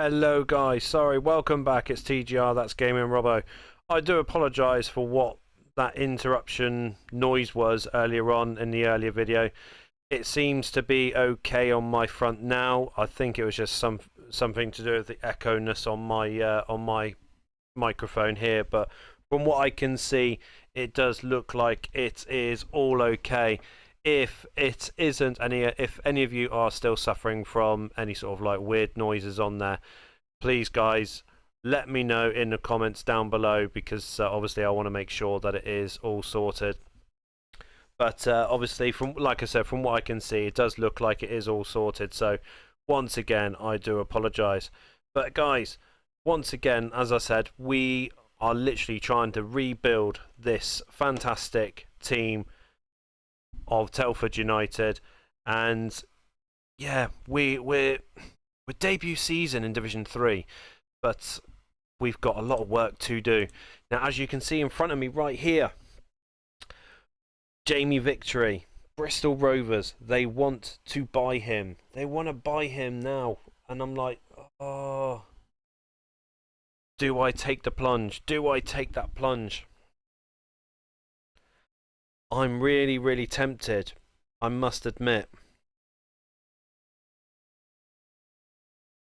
Hello guys, sorry, welcome back, it's TGR, that's Gaming Robo. I do apologise for what that interruption noise was earlier on in the earlier video. It seems to be okay on my front now. I think it was just something to do with the echo-ness on my microphone here, but from what I can see, it does look like it is all okay. If it isn't if any of you are still suffering from any sort of like weird noises on there, please guys let me know in the comments down below, because obviously I want to make sure that it is all sorted. But obviously, from like I said, from what I can see, it does look like it is all sorted. So once again, I do apologise. But guys, once again, as I said, we are literally trying to rebuild this fantastic team of Telford United, and yeah, we're debut season in Division 3, but we've got a lot of work to do. Now, as you can see in front of me right here, Jamie Victory, Bristol Rovers, they want to buy him. They want to buy him now. And I'm like, oh, do I take the plunge? Do I take that plunge? I'm really, really tempted, I must admit.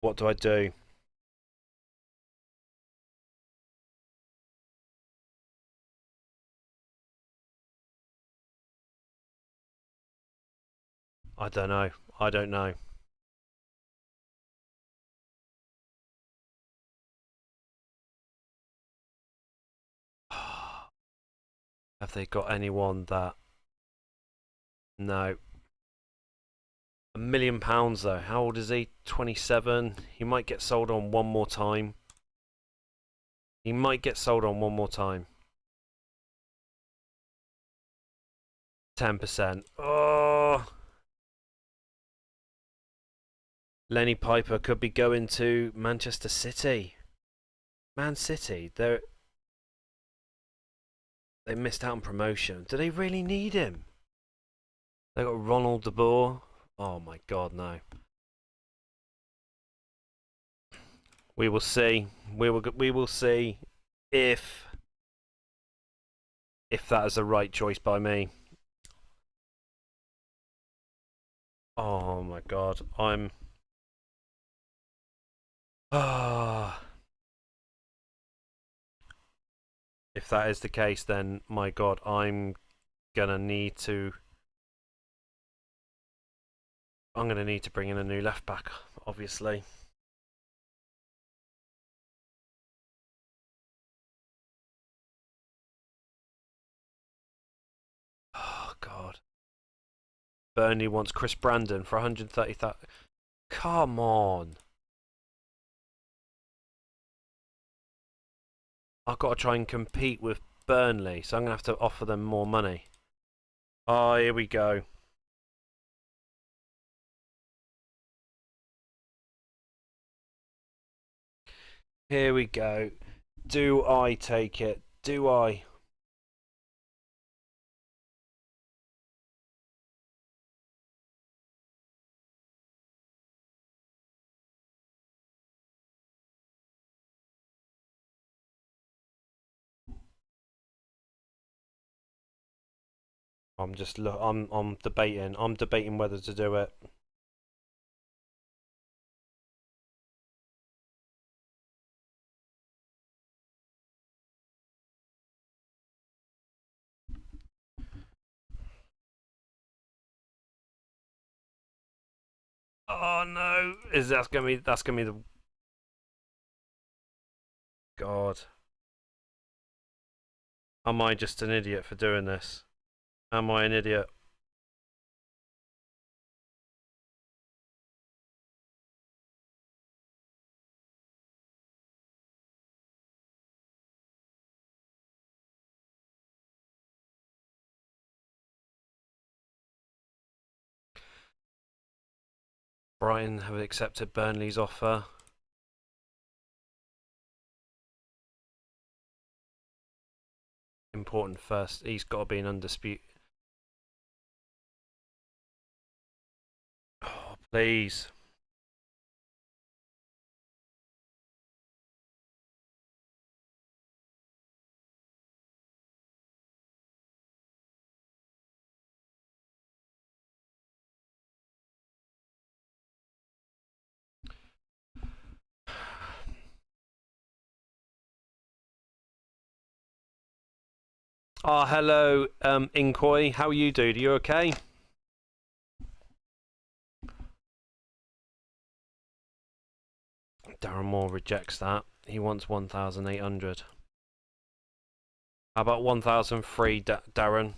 What do I do? I don't know. I don't know. Have they got anyone that... No. £1 million though. How old is he? 27. He might get sold on one more time. He might get sold on one more time. 10%. Oh! Lenny Piper could be going to Manchester City. Man City, they missed out on promotion. Do they really need him? They got Ronald de Boer. Oh my god, no. We will see. We will see if that is the right choice by me. Oh my god, I'm... Ah. If that is the case, then my god, I'm gonna need to... I'm gonna need to bring in a new left back, obviously. Oh god. Burnley wants Chris Brandon for 130,000. Come on. I've got to try and compete with Burnley, so I'm going to have to offer them more money. Oh, here we go. Here we go. Do I take it? Do I? I'm debating. I'm debating whether to do it. Oh no! That's gonna be the... God. Am I just an idiot for doing this? Am I an idiot? Brighton have accepted Burnley's offer. Important first. He's got to be an undisputed. Oh, please. Oh, hello, Inkoi. How are you, dude? Are you okay? Darren Moore rejects that. He wants 1,800. How about 1,003, Darren?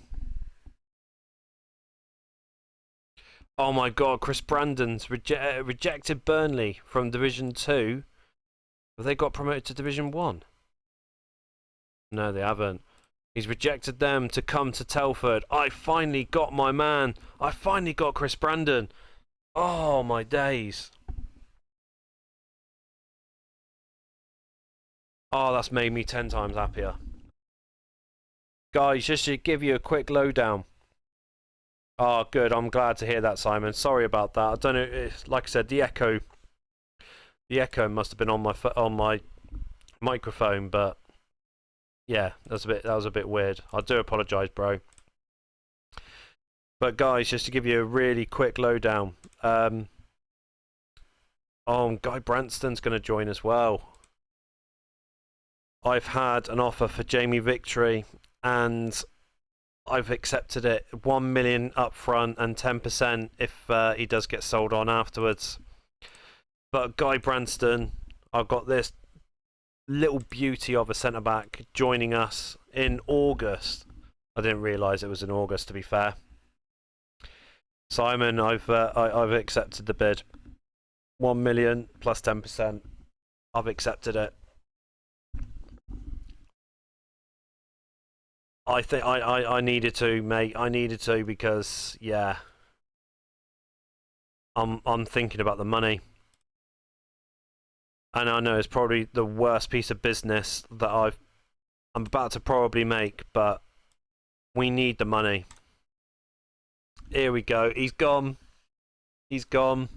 Oh my God, Chris Brandon's rejected Burnley from Division 2. Have they got promoted to Division 1? No, they haven't. He's rejected them to come to Telford. I finally got my man. I finally got Chris Brandon. Oh, my days. Oh, that's made me 10 times happier. Guys, just to give you a quick lowdown. Oh, good. I'm glad to hear that, Simon. Sorry about that. I don't know. Like I said, the echo must have been on my microphone, but yeah, that was a bit weird. I do apologise, bro. But guys, just to give you a really quick lowdown. Guy Branston's going to join as well. I've had an offer for Jamie Victory, and I've accepted it. 1 million up front and 10% if he does get sold on afterwards. But Guy Branston, I've got this little beauty of a centre back joining us in August. I didn't realise it was in August, to be fair. Simon, I've accepted the bid. 1 million plus 10%. I've accepted it. I think I needed to, mate. I needed to because yeah, I'm thinking about the money, and I know it's probably the worst piece of business that I'm about to probably make, but we need the money. Here we go. He's gone. He's gone.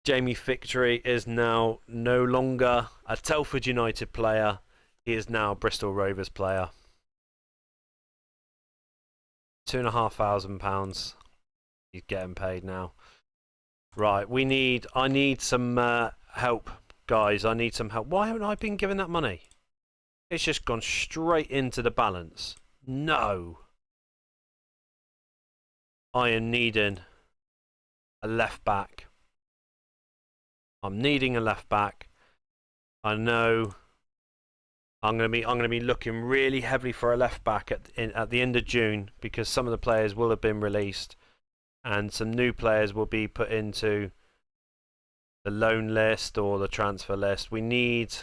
Jamie Victory is now no longer a Telford United player. He is now a Bristol Rovers player. £2,500. He's getting paid now. Right, I need some help, guys. I need some help. Why haven't I been given that money? It's just gone straight into the balance. No. I am needing a left back. I'm needing a left back. I know I'm going to be looking really heavily for a left back at the end of June, because some of the players will have been released and some new players will be put into the loan list or the transfer list. We need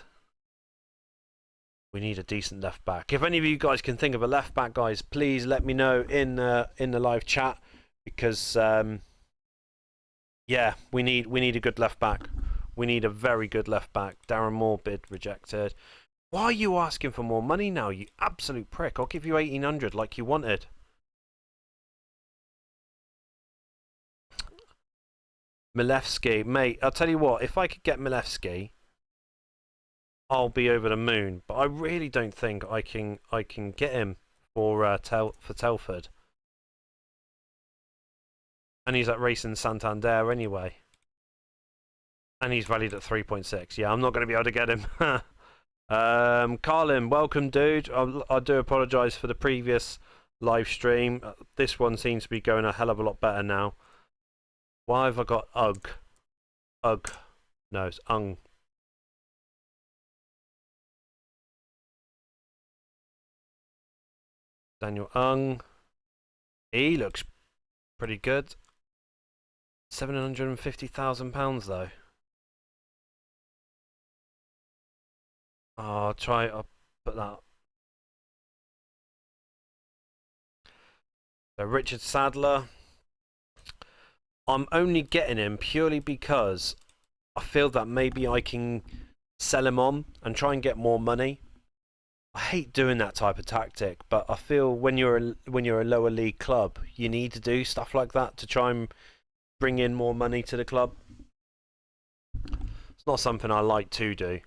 a decent left back. If any of you guys can think of a left back, guys, please let me know in the live chat, because yeah, we need a good left back. We need a very good left back. Darren Moore bid rejected. Why are you asking for more money now, you absolute prick? I'll give you 1,800 like you wanted. Milevski, mate, I'll tell you what, if I could get Milevski, I'll be over the moon. But I really don't think I can get him for Telford. And he's at Racing Santander anyway. And he's valued at 3.6. Yeah, I'm not going to be able to get him. Carlin, welcome, dude. I do apologise for the previous live stream. This one seems to be going a hell of a lot better now. Why have I got Ugg? Ugg. No, it's Ung. Daniel Ung. He looks pretty good. £750,000 though. I'll put that. So Richard Sadler. I'm only getting him purely because I feel that maybe I can sell him on and try and get more money. I hate doing that type of tactic, but I feel when you're a lower league club, you need to do stuff like that to try and bring in more money to the club. It's not something I like to do.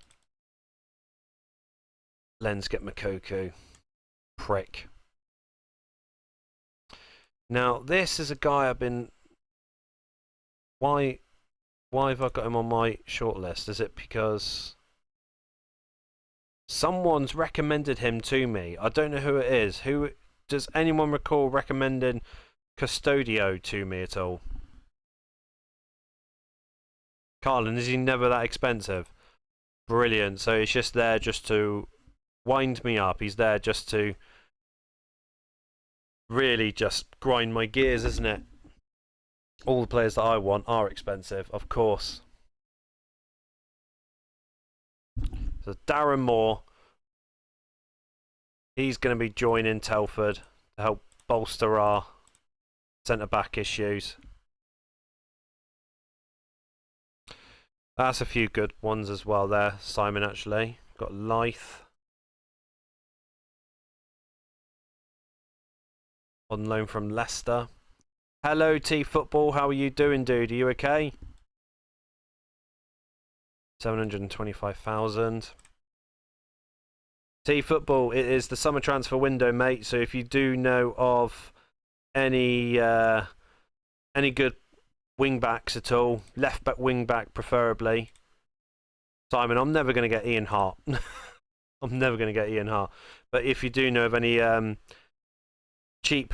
Lens get Makoku. Prick. Now, this is a guy I've been... Why have I got him on my shortlist? Is it because Someone's recommended him to me. I don't know who it is. Who does anyone recall recommending Custodio to me at all? Carlin, is he never that expensive? Brilliant. So he's just there just to wind me up. He's there just to really just grind my gears, isn't it? All the players that I want are expensive, of course. So Darren Moore, he's going to be joining Telford to help bolster our centre-back issues. That's a few good ones as well there, Simon, actually. Got Lyth on loan from Leicester. Hello, T Football. How are you doing, dude? Are you okay? 725,000. T Football, it is the summer transfer window, mate. So if you do know of any good wing backs at all, left back, wing back preferably. Simon, I'm never going to get Ian Hart. I'm never going to get Ian Hart. But if you do know of any cheap,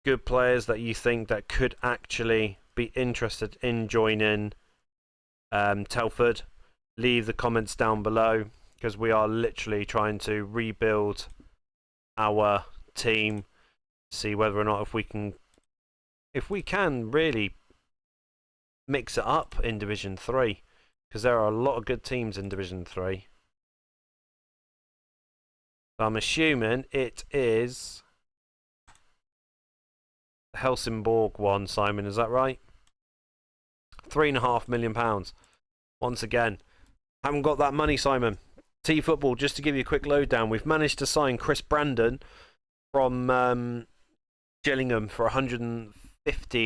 good players that you think that could actually be interested in joining Telford, leave the comments down below, because we are literally trying to rebuild our team, see whether or not if we can really mix it up in Division 3, because there are a lot of good teams in Division 3. So I'm assuming it is the Helsingborg one, Simon, is that right? £3.5 million. Once again, haven't got that money, Simon. T Football, just to give you a quick lowdown, we've managed to sign Chris Brandon from Gillingham for £150,000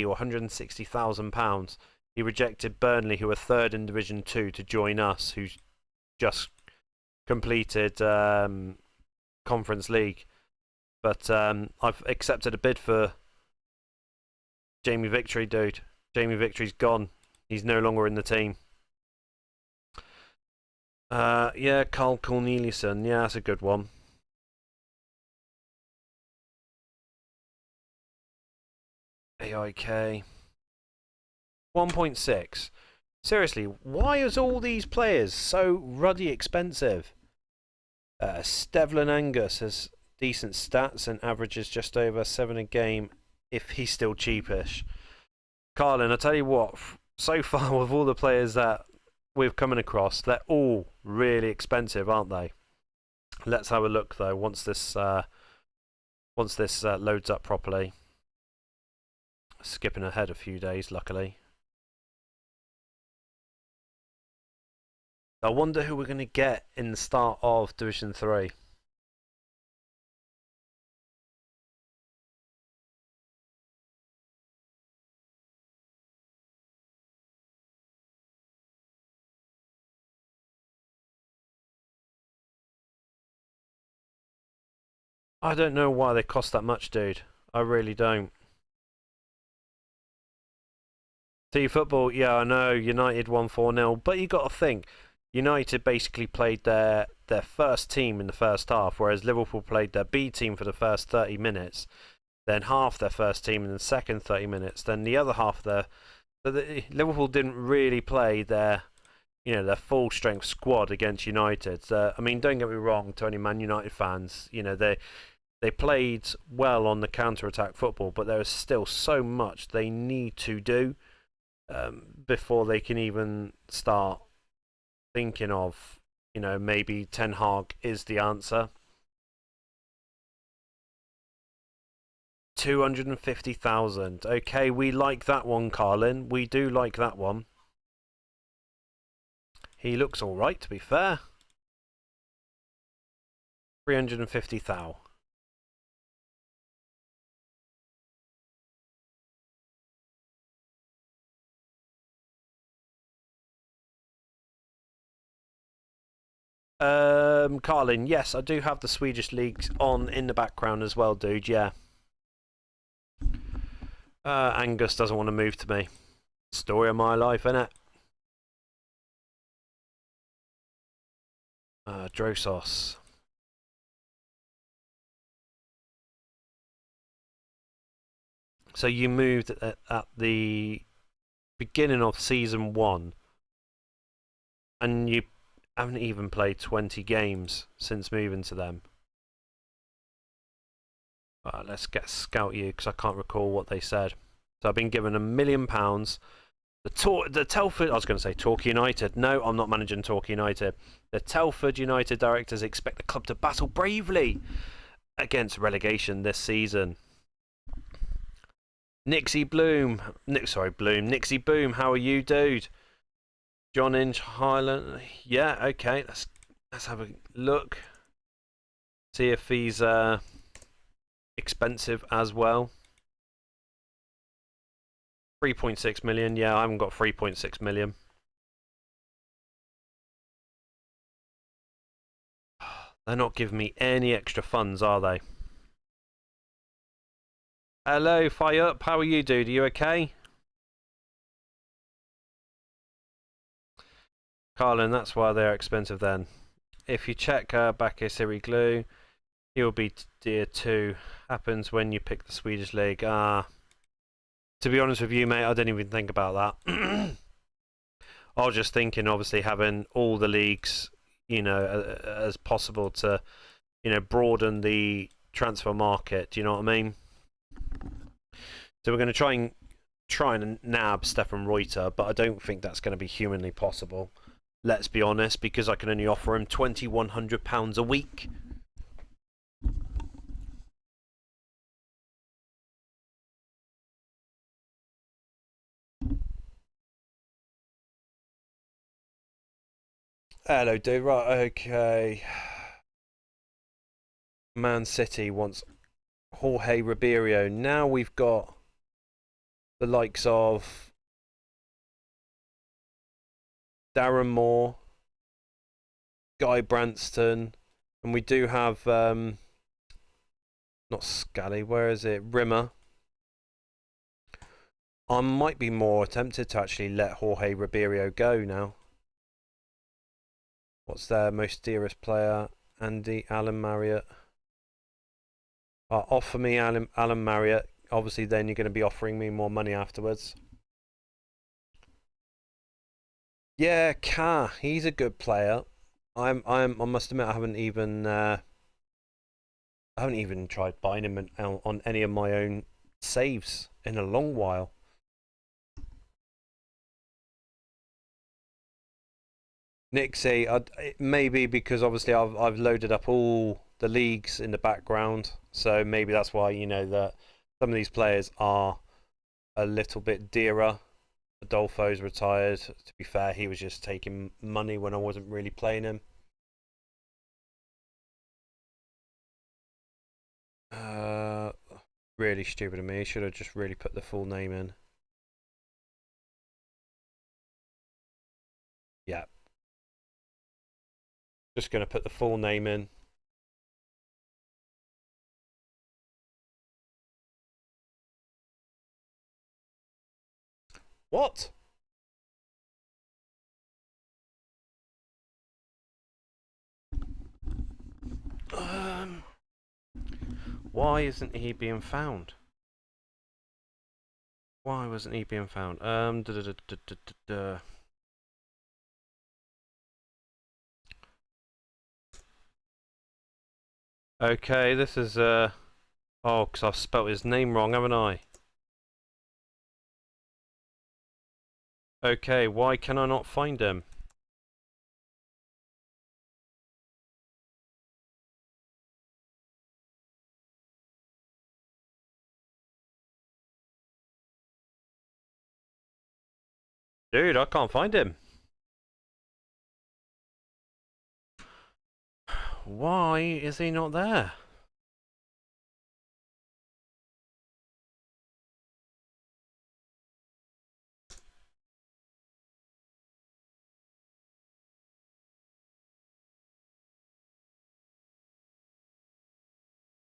or £160,000. He rejected Burnley, who are third in Division 2, to join us, who's just completed Conference League. But I've accepted a bid for Jamie Victory, dude. Jamie Victory's gone. He's no longer in the team. Yeah, Carl Corneliusson. Yeah, that's a good one. AIK. 1.6. Seriously, why is all these players so ruddy expensive? Stevlin Angus has decent stats and averages just over 7 a game if he's still cheapish. Carlin, I tell you what, so far with all the players that we're coming across, they're all really expensive, aren't they? Let's have a look though once this loads up properly. Skipping ahead a few days, luckily. I wonder who we're going to get in the start of Division 3. I don't know why they cost that much, dude. I really don't. T Football, yeah, I know, United won 4-0, but you got to think, United basically played their first team in the first half, whereas Liverpool played their B team for the first 30 minutes, then half their first team in the second 30 minutes, then the other half of Liverpool didn't really play their full strength squad against United. I mean, don't get me wrong, to any Man United fans, they played well on the counter-attack football, but there is still so much they need to do before they can even start thinking of, maybe Ten Hag is the answer. 250,000. Okay, we like that one, Carlin. We do like that one. He looks all right, to be fair. 350,000. Carlin, yes, I do have the Swedish leagues on in the background as well, dude, yeah. Angus doesn't want to move to me. Story of my life, innit? Drosos. So you moved at the beginning of season 1, and you haven't even played 20 games since moving to them. Let's scout you, because I can't recall what they said. So I've been given £1 million. The Telford, I was going to say Torquay United. No, I'm not managing Torquay United. The Telford United directors expect the club to battle bravely against relegation this season. Nixie Bloom, Nixie Boom, how are you, dude? John Inch Highland, yeah, okay. Let's have a look. See if he's expensive as well. 3.6 million. Yeah, I haven't got 3.6 million. They're not giving me any extra funds, are they? Hello, Fire Up. How are you, dude? Are you okay? Carlin, that's why they're expensive then. If you check back a Siri Glue, he'll be tier 2. Happens when you pick the Swedish league. To be honest with you, mate, I didn't even think about that. I was just thinking, obviously, having all the leagues, you know, as possible to, you know, broaden the transfer market. Do you know what I mean? So we're going to try and nab Stefan Reuter, but I don't think that's going to be humanly possible. Let's be honest, because I can only offer him £2,100 a week. Hello, dude. Right, okay. Man City wants Jorge Ribeiro. Now we've got the likes of Darren Moore, Guy Branston, and we do have not Scally, where is it? Rimmer. I might be more tempted to actually let Jorge Ribeiro go now. What's their most dearest player? Andy Alan Marriott. Offer me Alan Marriott. Obviously, then you're going to be offering me more money afterwards. Yeah, Carr. He's a good player. I must admit, I haven't even tried buying him on any of my own saves in a long while. Nixie, maybe because obviously I've loaded up all the leagues in the background, so maybe that's why, you know, that some of these players are a little bit dearer. Adolfo's retired. To be fair, he was just taking money when I wasn't really playing him. Really stupid of me. Should have just really put the full name in. Yeah. Just going to put the full name in. What? Why isn't he being found? Why wasn't he being found? Okay, this is oh, because I've spelt his name wrong, haven't I? Okay, why can I not find him? Dude, I can't find him. Why is he not there?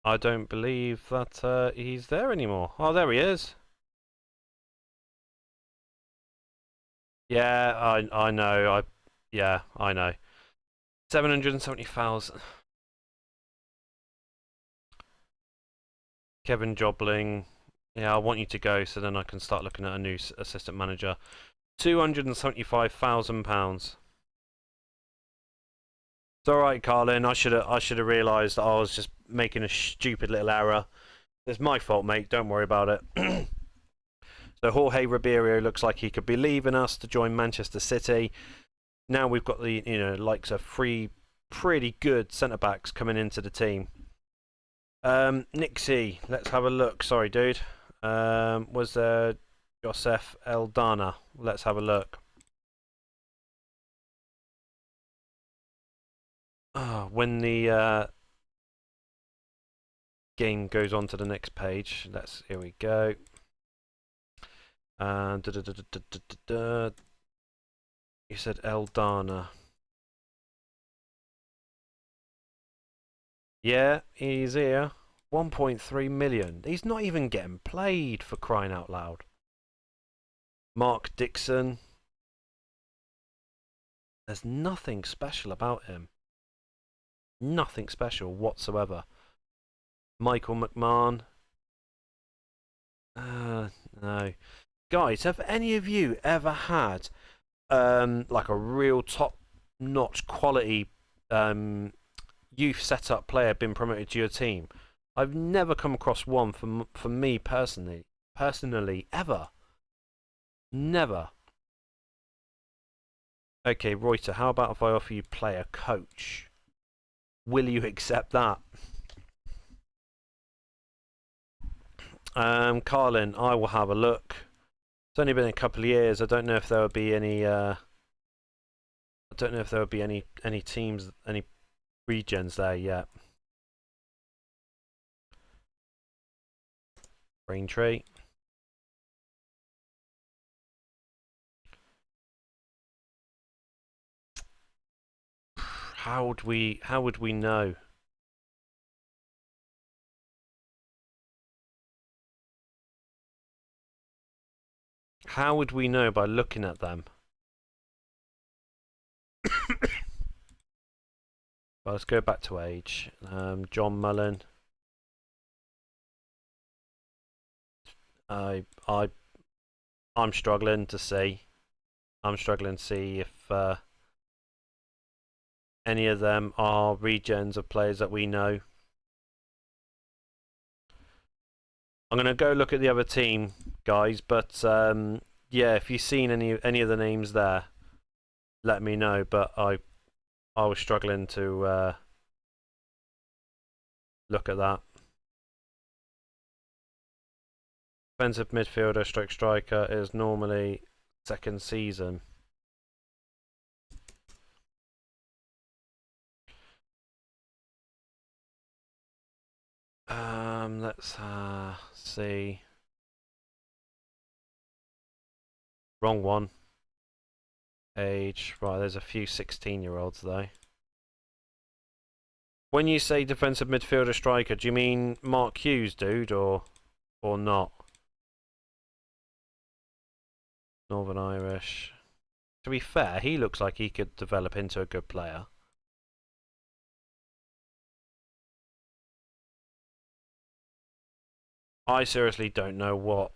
I don't believe that he's there anymore. Oh, there he is. Yeah, I know. Yeah, I know. 770,000. Kevin Jobling. Yeah, I want you to go so then I can start looking at a new assistant manager. £275,000. It's all right, Carlin. I should have realised that I was just making a stupid little error. It's my fault, mate. Don't worry about it. So Jorge Ribeiro looks like he could be leaving us to join Manchester City. Now we've got the likes of three pretty good centre backs coming into the team. Nixie, let's have a look. Sorry, dude. Was there Joseph Eldana? Let's have a look. When the game goes on to the next page, here we go. You said Eldana. Yeah, he's here. 1.3 million. He's not even getting played, for crying out loud. Mark Dixon. There's nothing special about him. Nothing special whatsoever. Michael McMahon. No. Guys, have any of you ever had like a real top-notch quality youth setup player been promoted to your team? I've never come across one for me personally ever. Never. Okay, Reuter, how about if I offer you player coach? Will you accept that? Carlin, I will have a look. It's only been a couple of years. I don't know if there would be any. I don't know if there would be any teams, any regions there yet. Braintree. How would we know? How would we know by looking at them? Well, let's go back to age. John Mullen. I'm struggling to see. I'm struggling to see if any of them are regens of players that we know. I'm gonna go look at the other team, guys. But yeah, if you've seen any of the names there, let me know. But I was struggling to look at that. Defensive midfielder stroke striker is normally second season. Let's see. Wrong one. Age. Right, there's a few 16-year-olds though. When you say defensive midfielder striker, do you mean Mark Hughes, dude, or not? Northern Irish. To be fair, he looks like he could develop into a good player. I seriously don't know what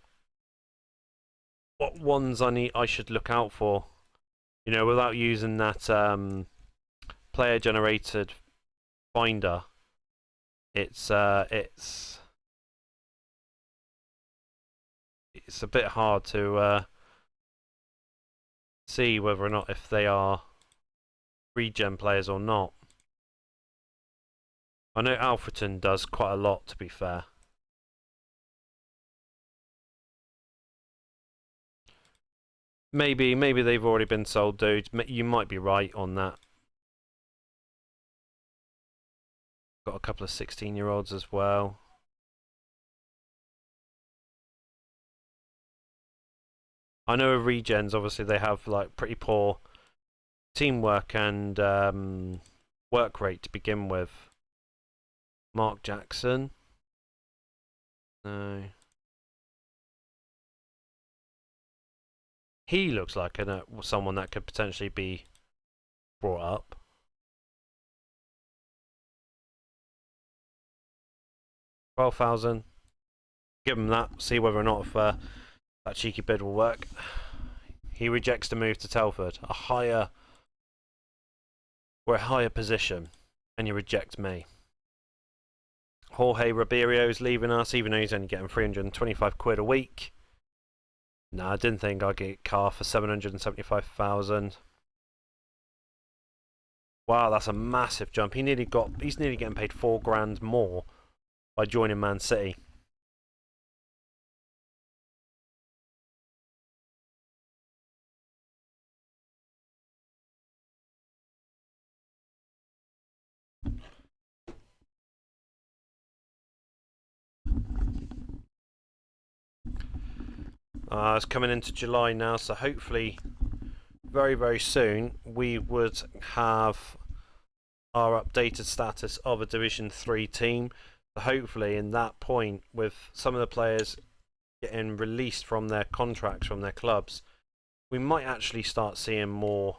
ones I should look out for. You know, without using that player generated finder. It's a bit hard to see whether or not if they are regen players or not. I know Alfreton does quite a lot, to be fair. Maybe they've already been sold, dude. You might be right on that. Got a couple of 16-year-olds as well. I know of regens, obviously they have like pretty poor teamwork and work rate to begin with. Mark Jackson. No. He looks like someone that could potentially be brought up. 12,000. Give him that. See whether or not if, that cheeky bid will work. He rejects the move to Telford. We're a higher position, and you reject me. Jorge Ribeiro's leaving us, even though he's only getting 325 quid a week. No, I didn't think I'd get Carr for 775,000. Wow, that's a massive jump. He's nearly getting paid 4 grand more by joining Man City. It's coming into July now, so hopefully very, very soon we would have our updated status of a Division 3 team. So hopefully in that point, with some of the players getting released from their contracts, from their clubs, we might actually start seeing more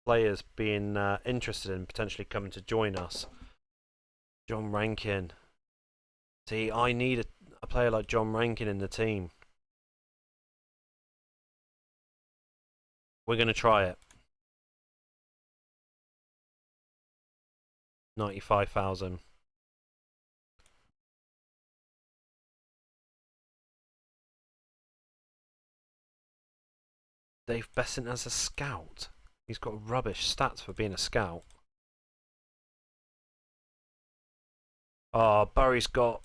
players being interested in potentially coming to join us. John Rankin. See, I need a player like John Rankin in the team. We're going to try it. 95,000. Dave Besant as a scout. He's got rubbish stats for being a scout. Oh, Bury's got...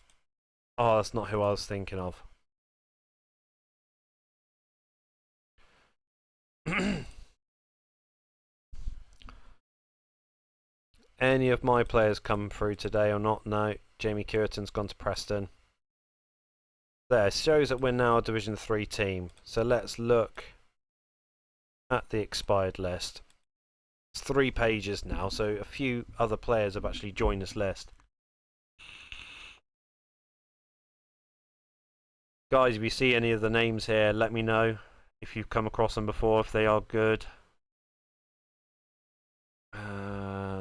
Oh, that's not who I was thinking of. Any of my players come through today or not? No. Jamie Curtin's gone to Preston. There, shows that we're now a Division 3 team. So let's look at the expired list. It's 3 pages now, so a few other players have actually joined this list. Guys, if you see any of the names here, let me know if you've come across them before, if they are good.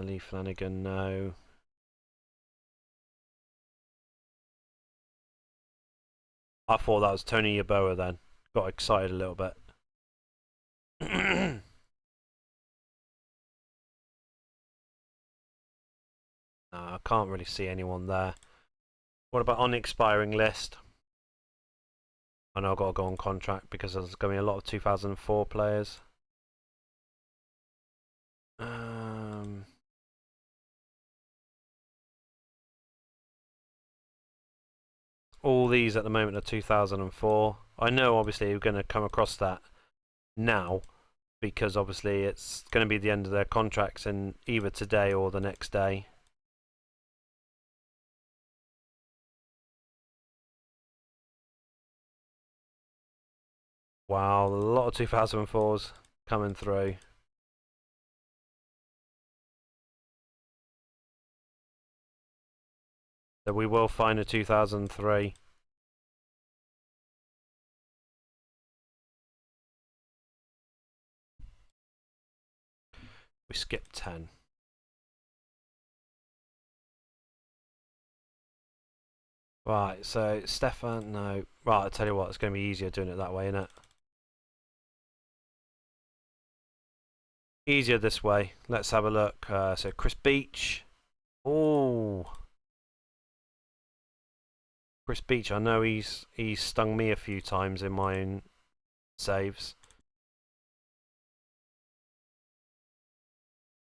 Lee Flanagan, no. I thought that was Tony Yeboah then. Got excited a little bit. No, I can't really see anyone there. What about on the expiring list? I know I've got to go on contract because there's going to be a lot of 2004 players. All these at the moment are 2004. I know obviously you're going to come across that now because obviously it's going to be the end of their contracts in either today or the next day. Wow, a lot of 2004s coming through. So we will find a 2003. We skipped 10. Right, so Stefan, no. Right, I'll tell you what, it's going to be easier doing it that way, isn't it? Easier this way. Let's have a look. So Chris Beach. Oh. Chris Beach, I know he's stung me a few times in my own saves.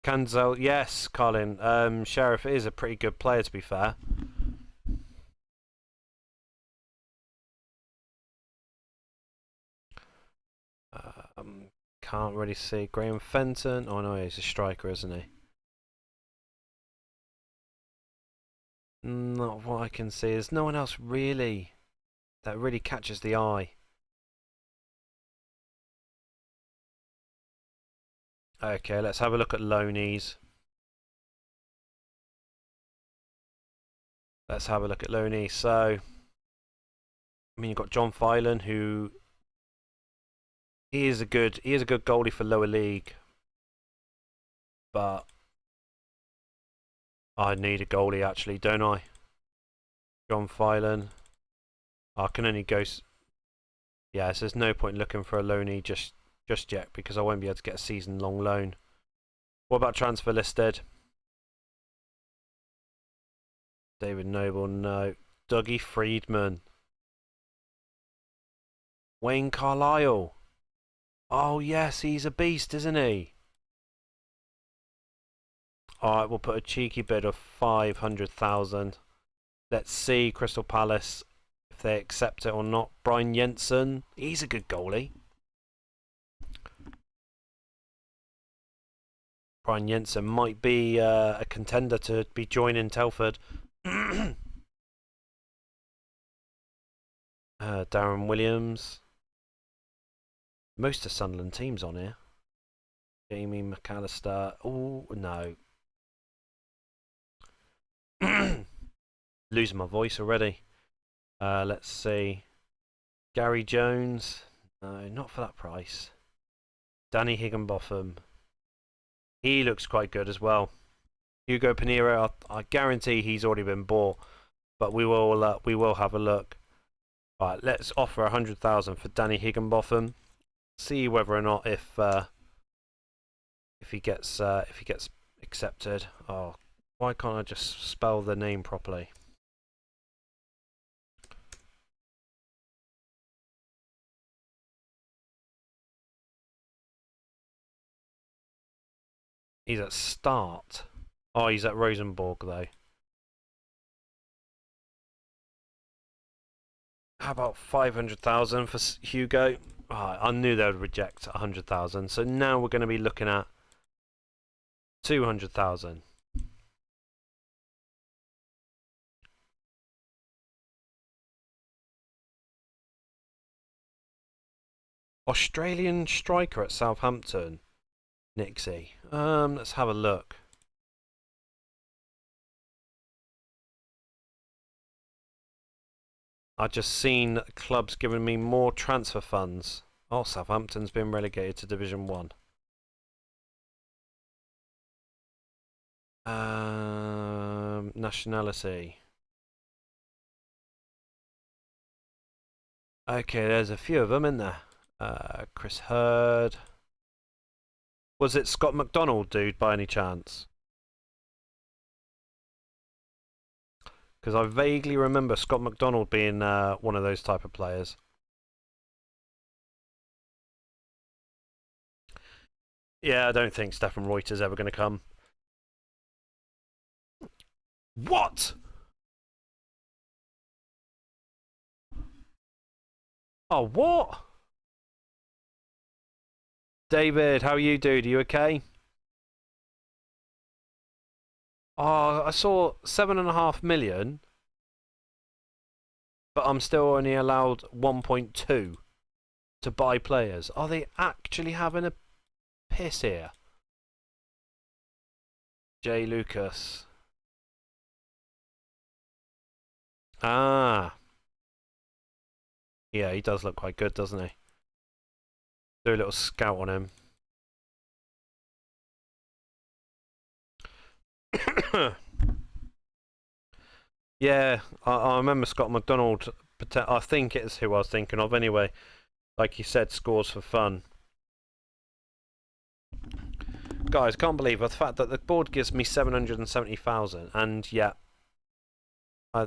Kanzel, yes, Colin. Sheriff is a pretty good player, to be fair. Can't really see. Graham Fenton. Oh no, he's a striker, isn't he? Not what I can see. There's no one else really that really catches the eye. Okay, let's have a look at loanies. Let's have a look at loanies. So, I mean, you've got John Filan, who he is a good goalie for lower league, but I need a goalie actually, don't I? John Phelan. I can only go... Yeah, so there's no point looking for a loanee just yet because I won't be able to get a season-long loan. What about transfer listed? David Noble, no. Dougie Friedman. Wayne Carlisle. Oh yes, he's a beast, isn't he? Alright, we'll put a cheeky bid of 500,000. Let's see Crystal Palace if they accept it or not. Brian Jensen, he's a good goalie. Brian Jensen might be a contender to be joining Telford. Darren Williams. Most of Sunderland teams on here. Jamie McAllister. Oh, no. Losing my voice already. Let's see. Gary Jones. No, not for that price. Danny Higginbotham. He looks quite good as well. Hugo Pinheiro, I guarantee he's already been bought, but we will have a look. Right, let's offer 100,000 for Danny Higginbotham. See whether or not if he gets accepted. Oh, why can't I just spell the name properly? He's at Start. Oh, he's at Rosenborg though. How about 500,000 for Hugo? Oh, I knew they would reject 100,000. So now we're going to be looking at 200,000. Australian striker at Southampton. Nixie. Let's have a look. I've just seen clubs giving me more transfer funds. Oh, Southampton's been relegated to Division 1. Nationality. Okay, there's a few of them in there. Chris Hurd. Was it Scott McDonald, dude, by any chance? Because I vaguely remember Scott McDonald being one of those type of players. Yeah, I don't think Stefan Reuter's ever going to come. What? Oh, what? David, how are you, dude? Are you okay? Oh, I saw 7.5 million, but I'm still only allowed 1.2 to buy players. Are they actually having a piss here? Jay Lucas. Ah. Yeah, he does look quite good, doesn't he? Do a little scout on him. Yeah, I remember Scott McDonald. I think it's who I was thinking of anyway. Like you said, scores for fun. Guys, can't believe the fact that the board gives me 770,000 and yet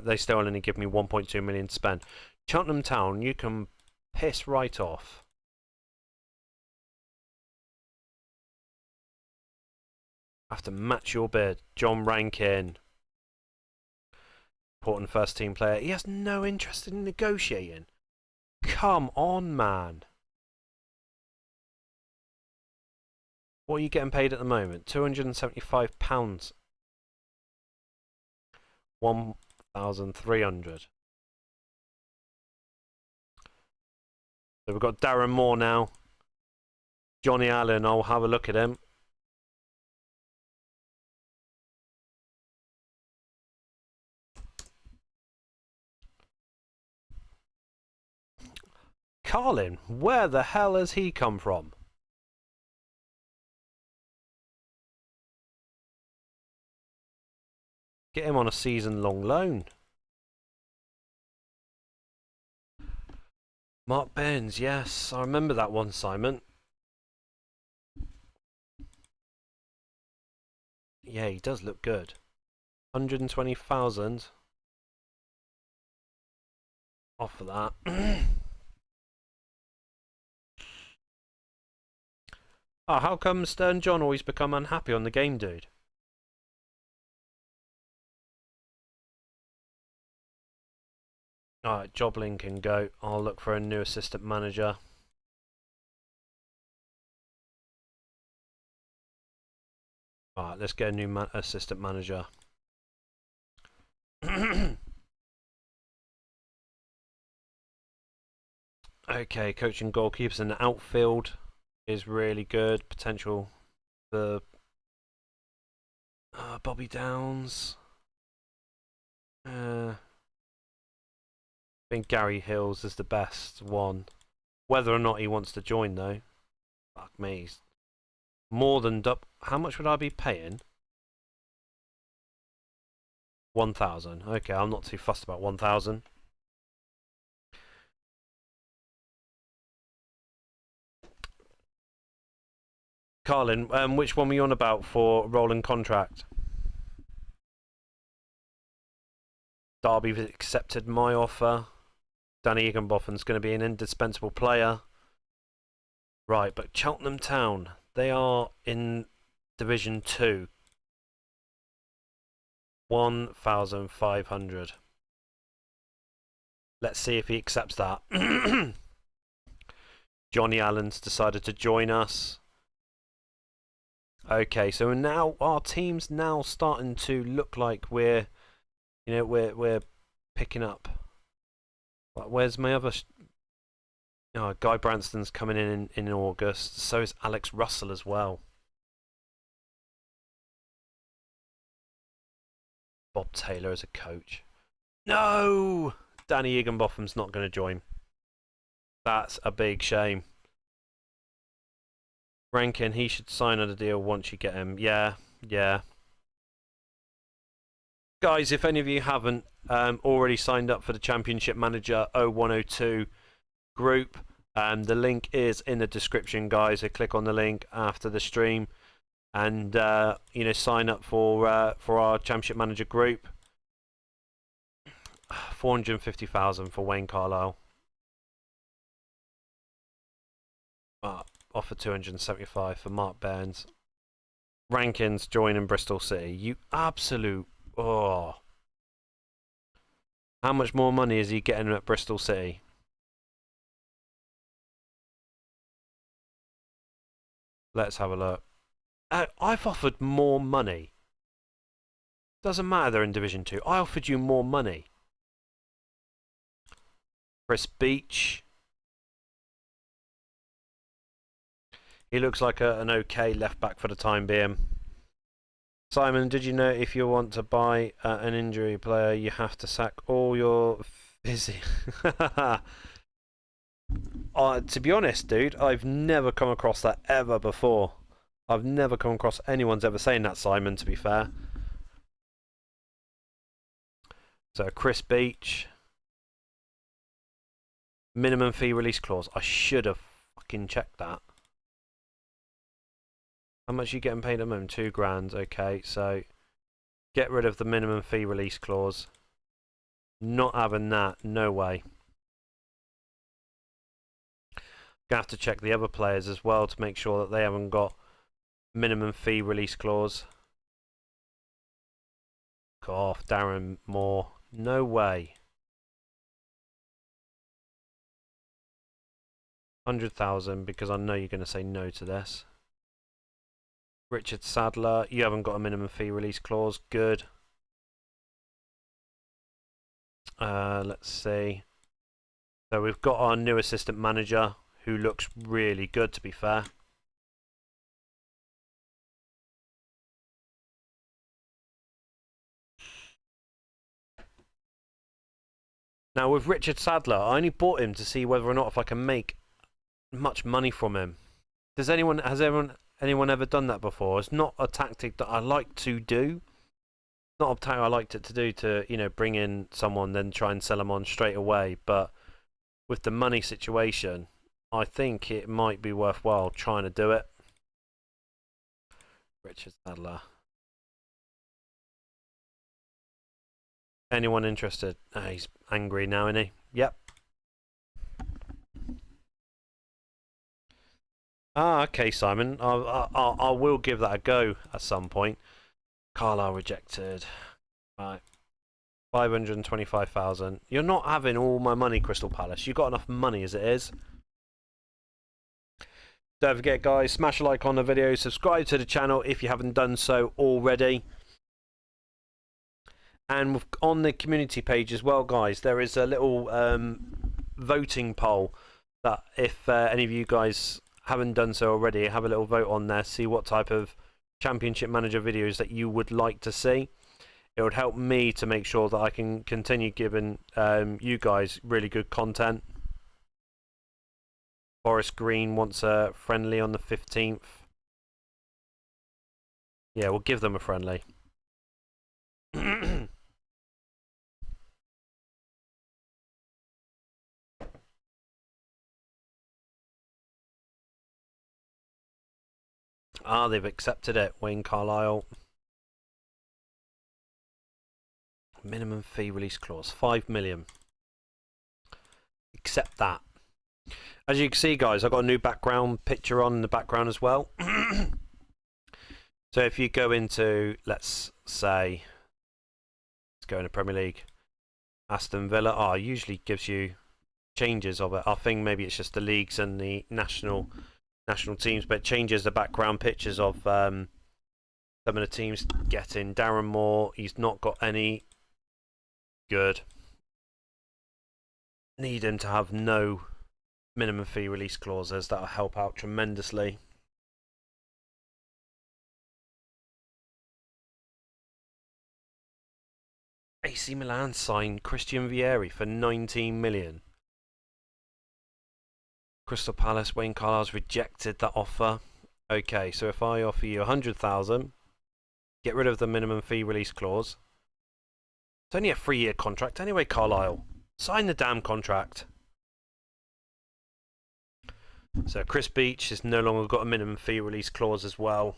they still only give me 1.2 million to spend. Cheltenham Town, you can piss right off. I have to match your bid. John Rankin. Important first team player. He has no interest in negotiating. Come on, man. What are you getting paid at the moment? £275. 1,300. So we've got Darren Moore now. Johnny Allen, I'll have a look at him. Carlin, where the hell has he come from? Get him on a season-long loan. Mark Burns, yes, I remember that one, Simon. Yeah, he does look good. 120,000 off of that. Oh, how come Stern John always become unhappy on the game, dude? Alright, Joblin can go. I'll look for a new assistant manager. Alright, let's get a new assistant manager. Okay, coaching goalkeepers in the outfield is really good. Potential for Bobby Downs. I think Gary Hills is the best one. Whether or not he wants to join, though. Fuck me. He's more than how much would I be paying? 1,000. Okay, I'm not too fussed about 1,000. Carlin, which one were you on about for rolling contract? Derby's accepted my offer. Danny Higginbotham's going to be an indispensable player. Right, but Cheltenham Town, they are in Division 2. 1,500. Let's see if he accepts that. Johnny Allen's decided to join us. Okay, so now our team's now starting to look like we're picking up. Where's my other? Oh, Guy Branston's coming in August. So is Alex Russell as well. Bob Taylor as a coach. No, Danny Higginbotham's not going to join. That's a big shame. Rankin, he should sign on a deal once you get him. Yeah. Guys, if any of you haven't already signed up for the Championship Manager 0102 group, the link is in the description, guys. So click on the link after the stream, and sign up for our Championship Manager group. 450,000 for Wayne Carlisle. Offer 275 for Mark Burns. Rankins joining Bristol City. You absolute. Oh. How much more money is he getting at Bristol City? Let's have a look. I've offered more money. Doesn't matter they're in Division 2. I offered you more money. Chris Beach. He looks like an okay left back for the time being. Simon, did you know if you want to buy an injury player, you have to sack all your busy? To be honest, dude, I've never come across that ever before. I've never come across anyone's ever saying that, Simon, to be fair. So, Chris Beach. Minimum fee release clause. I should have fucking checked that. How much are you getting paid at the moment? 2 grand. Okay, so get rid of the minimum fee release clause. Not having that. No way. Gonna have to check the other players as well to make sure that they haven't got minimum fee release clause. Go off, Darren Moore. No way. 100,000 because I know you're going to say no to this. Richard Sadler, you haven't got a minimum fee release clause. Good. Let's see. So we've got our new assistant manager who looks really good, to be fair. Now with Richard Sadler, I only bought him to see whether or not if I can make much money from him. Has anyone ever done that before? It's not a tactic that I like to do. Not a tactic I liked it to do to, bring in someone then try and sell them on straight away. But with the money situation, I think it might be worthwhile trying to do it. Richard Sadler. Anyone interested? Oh, he's angry now, isn't he? Yep. Ah, okay, Simon. I will give that a go at some point. Carlisle rejected. Right. 525,000. You're not having all my money, Crystal Palace. You've got enough money as it is. Don't forget, guys, smash a like on the video. Subscribe to the channel if you haven't done so already. And on the community page as well, guys, there is a little voting poll that if any of you guys haven't done so already, have a little vote on there, see what type of Championship Manager videos that you would like to see. It would help me to make sure that I can continue giving you guys really good content. Forest Green wants a friendly on the 15th. Yeah, we'll give them a friendly. Ah, they've accepted it. Wayne Carlisle. Minimum fee release clause, 5 million. Accept that. As you can see, guys, I've got a new background picture on in the background as well. So if you go into, let's say, let's go into Premier League, Aston Villa. It usually gives you changes of it. I think maybe it's just the leagues and the national teams, but it changes the background pictures of some of the teams getting. Darren Moore, he's not got any. Good. Need him to have no minimum fee release clauses. That'll help out tremendously. AC Milan signed Christian Vieri for 19 million. Crystal Palace, Wayne Carlisle's rejected that offer. Okay, so if I offer you 100,000, get rid of the minimum fee release clause. It's only a 3-year contract anyway, Carlisle. Sign the damn contract. So Chris Beach has no longer got a minimum fee release clause as well.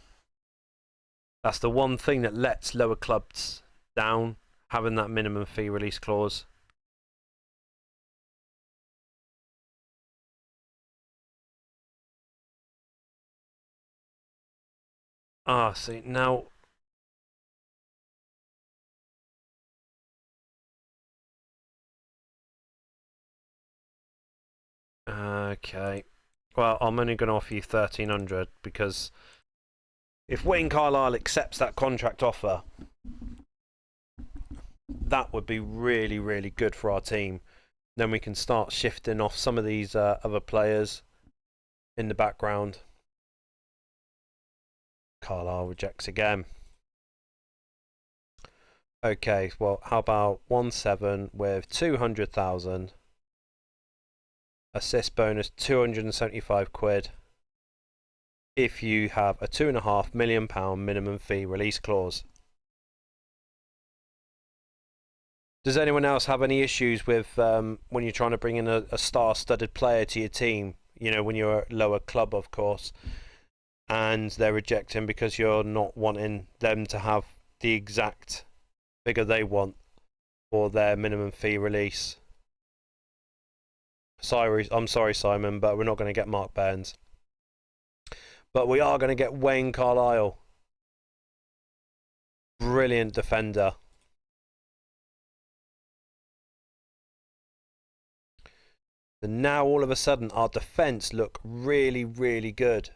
That's the one thing that lets lower clubs down, having that minimum fee release clause. See, now... Okay. Well, I'm only going to offer you 1,300 because if Wayne Carlisle accepts that contract offer, that would be really, really good for our team. Then we can start shifting off some of these other players in the background. Carlisle rejects again. Okay, well, how about 1.7 with 200,000. Assist bonus 275 quid. If you have a £2.5 million minimum fee release clause. Does anyone else have any issues with when you're trying to bring in a star-studded player to your team? You know, when you're a lower club, of course, and they're rejecting because you're not wanting them to have the exact figure they want for their minimum fee release. Sorry, I'm sorry, Simon, but we're not going to get Mark Burns. But we are going to get Wayne Carlisle. Brilliant defender. And now all of a sudden our defence look really, really good.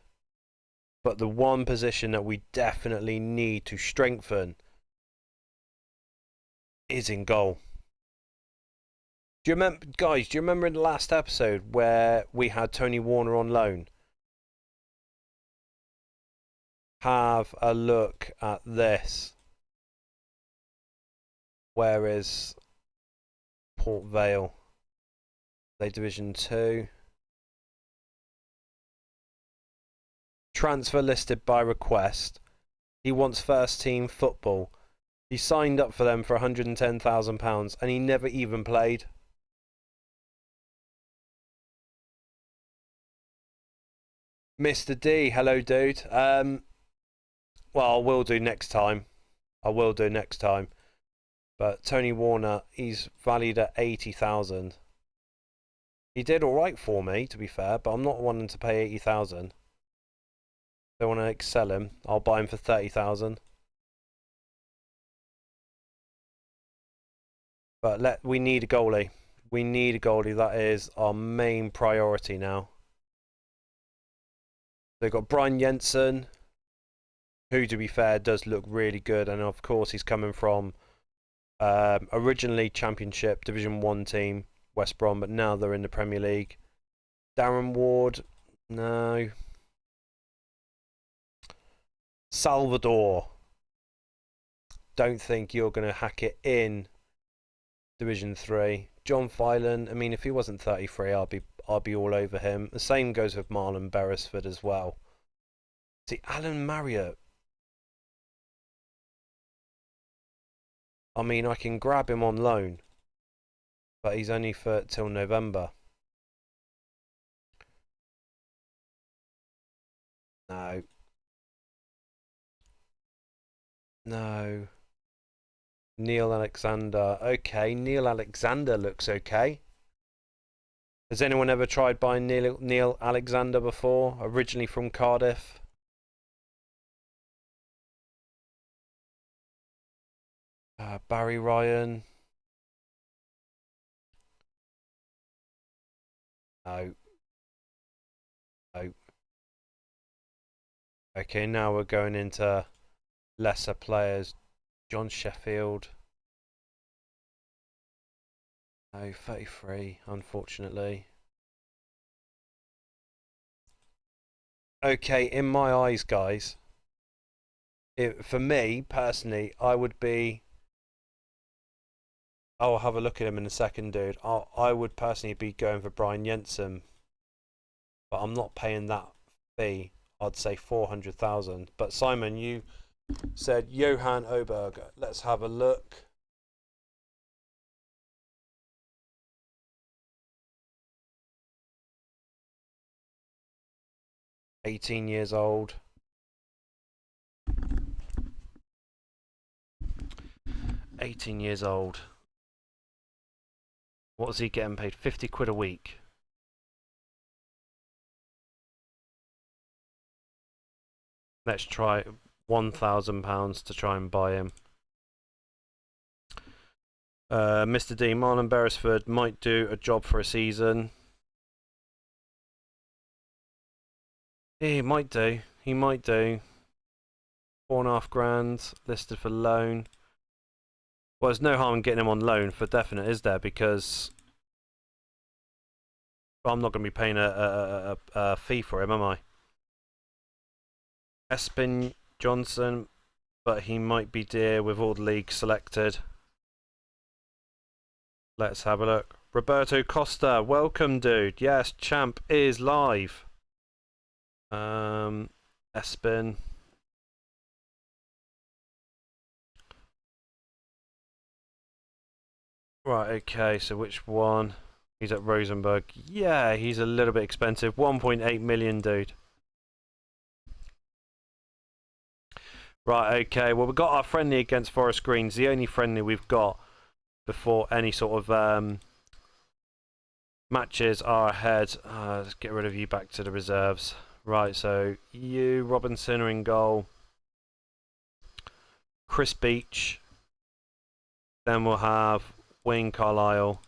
But the one position that we definitely need to strengthen is in goal. Do you remember, guys, do you remember in the last episode where we had Tony Warner on loan? Have a look at this. Where is Port Vale? They Division 2. Transfer listed by request. He wants first team football. He signed up for them for £110,000 and he never even played. Mr. D, hello, dude. Well, I will do next time. I will do next time. But Tony Warner, he's valued at 80,000. He did all right for me, to be fair, but I'm not wanting to pay 80,000. If I want to excel him, I'll buy him for 30,000. But we need a goalie. We need a goalie. That is our main priority now. They've got Brian Jensen, who, to be fair, does look really good, and of course he's coming from originally Championship Division 1 team, West Brom, but now they're in the Premier League. Darren Ward, no. Salvador, don't think you're going to hack it in Division 3. John Phelan, I mean, if he wasn't 33, I'll be all over him. The same goes with Marlon Beresford as well. See, Alan Marriott, I mean, I can grab him on loan, but he's only for till November. No. No. Neil Alexander. Okay, Neil Alexander looks okay. Has anyone ever tried buying Neil Alexander before? Originally from Cardiff. Barry Ryan. No. No. Okay, now we're going into lesser players. John Sheffield. No, 33, unfortunately. Okay, in my eyes, guys, for me, personally, I would be... I'll have a look at him in a second, dude. I would personally be going for Brian Jensen, but I'm not paying that fee. I'd say 400,000. But Simon, you said Johan Oberg. Let's have a look. $18 years old. 18 years old. What was he getting paid? 50 quid a week. Let's try £1,000 to try and buy him. Mr. D, Marlon Beresford might do a job for a season. He might do. He might do. 4.5 grand listed for loan. Well, there's no harm in getting him on loan for definite, is there? Because I'm not going to be paying a fee for him, am I? Espin Johnson, but he might be dear with all the leagues selected. Let's have a look. Roberto Costa, welcome, dude. Yes, champ is live. Espin. Right, okay, so which one? He's at Rosenborg. Yeah, he's a little bit expensive. 1.8 million, dude. Right, okay, well, we've got our friendly against Forest Greens, the only friendly we've got before any sort of matches are ahead. Let's get rid of you back to the reserves. Right, so you, Robinson are in goal. Chris Beach. Then we'll have Wayne Carlisle.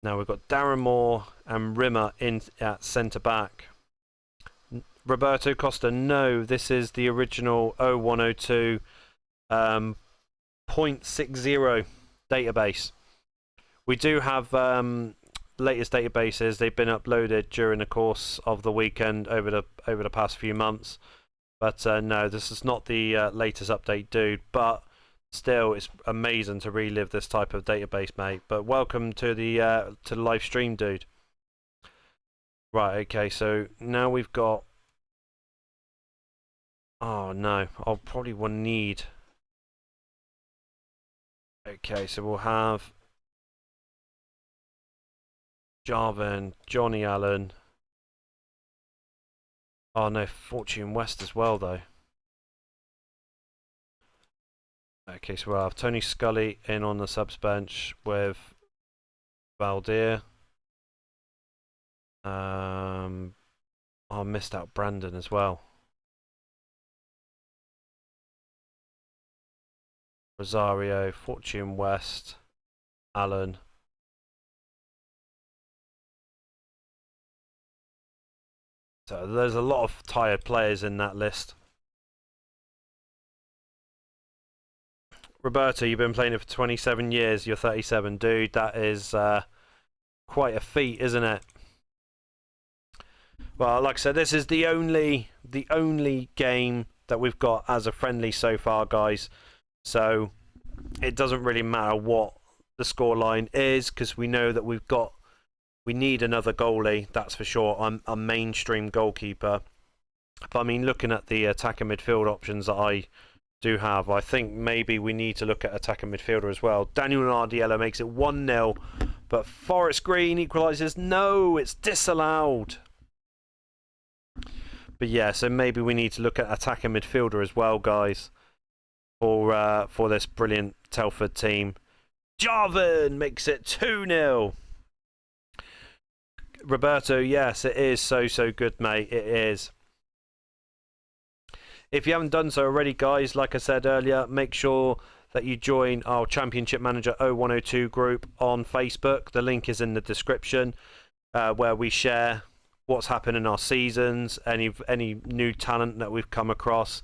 Now we've got Darren Moore and Rimmer in at centre back. Roberto Costa, no, this is the original 0102 .60 database. We do have latest databases. They've been uploaded during the course of the weekend over the past few months. But no, this is not the latest update, dude. But still, it's amazing to relive this type of database, mate. But welcome to the live stream, dude. Right, okay, so now we've got... Oh no, I'll probably will need... Okay, so we'll have Jarvan, Johnny Allen, Oh no, Fortune West as well though. Okay, so we'll have Tony Scully in on the subs bench with Valdir. I missed out Brandon as well. Rosario, Fortune West, Allen. So there's a lot of tired players in that list. Roberto, you've been playing it for 27 years. You're 37, dude. That is quite a feat, isn't it? Well, like I said, this is the only game that we've got as a friendly so far, guys. So it doesn't really matter what the scoreline is, because we know that we need another goalie, that's for sure. I'm a mainstream goalkeeper. But I mean, looking at the attacker midfield options that I do have, I think maybe we need to look at attacker midfielder as well. Daniel Nardiello makes it 1-0, but Forest Green equalises. No, it's disallowed. But yeah, so maybe we need to look at attacker midfielder as well, guys, for this brilliant Telford team. Jarvan makes it 2-0. Roberto, yes, it is so good, mate. It is. If you haven't done so already, guys, like I said earlier, make sure that you join our Championship Manager 0102 group on Facebook. The link is in the description, where we share what's happened in our seasons, any new talent that we've come across.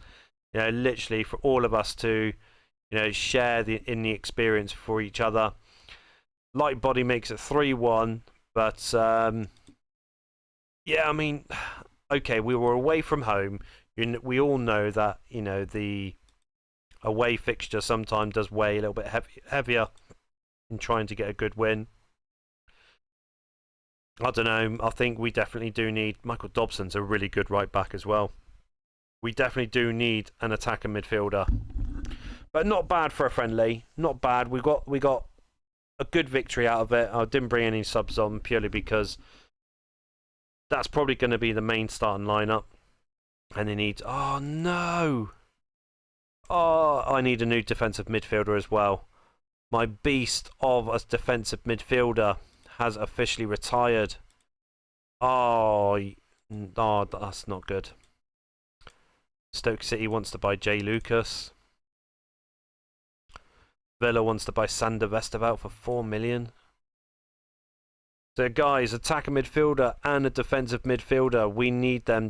You know, literally for all of us to, you know, share in the experience for each other. Light Body makes it 3-1, but yeah, I mean, okay, we were away from home. We all know that, you know, the away fixture sometimes does weigh a little bit heavier in trying to get a good win. I don't know. I think we definitely do need Michael Dobson's a really good right back as well. We definitely do need an attacker midfielder, but not bad for a friendly. Not bad. We got a good victory out of it. I didn't bring any subs on purely because that's probably going to be the main starting lineup. And they need... Oh, no! Oh, I need a new defensive midfielder as well. My beast of a defensive midfielder has officially retired. Oh, that's not good. Stoke City wants to buy Jay Lucas. Villa wants to buy Sander Westerveld for 4 million. So, guys, attacker midfielder and a defensive midfielder. We need them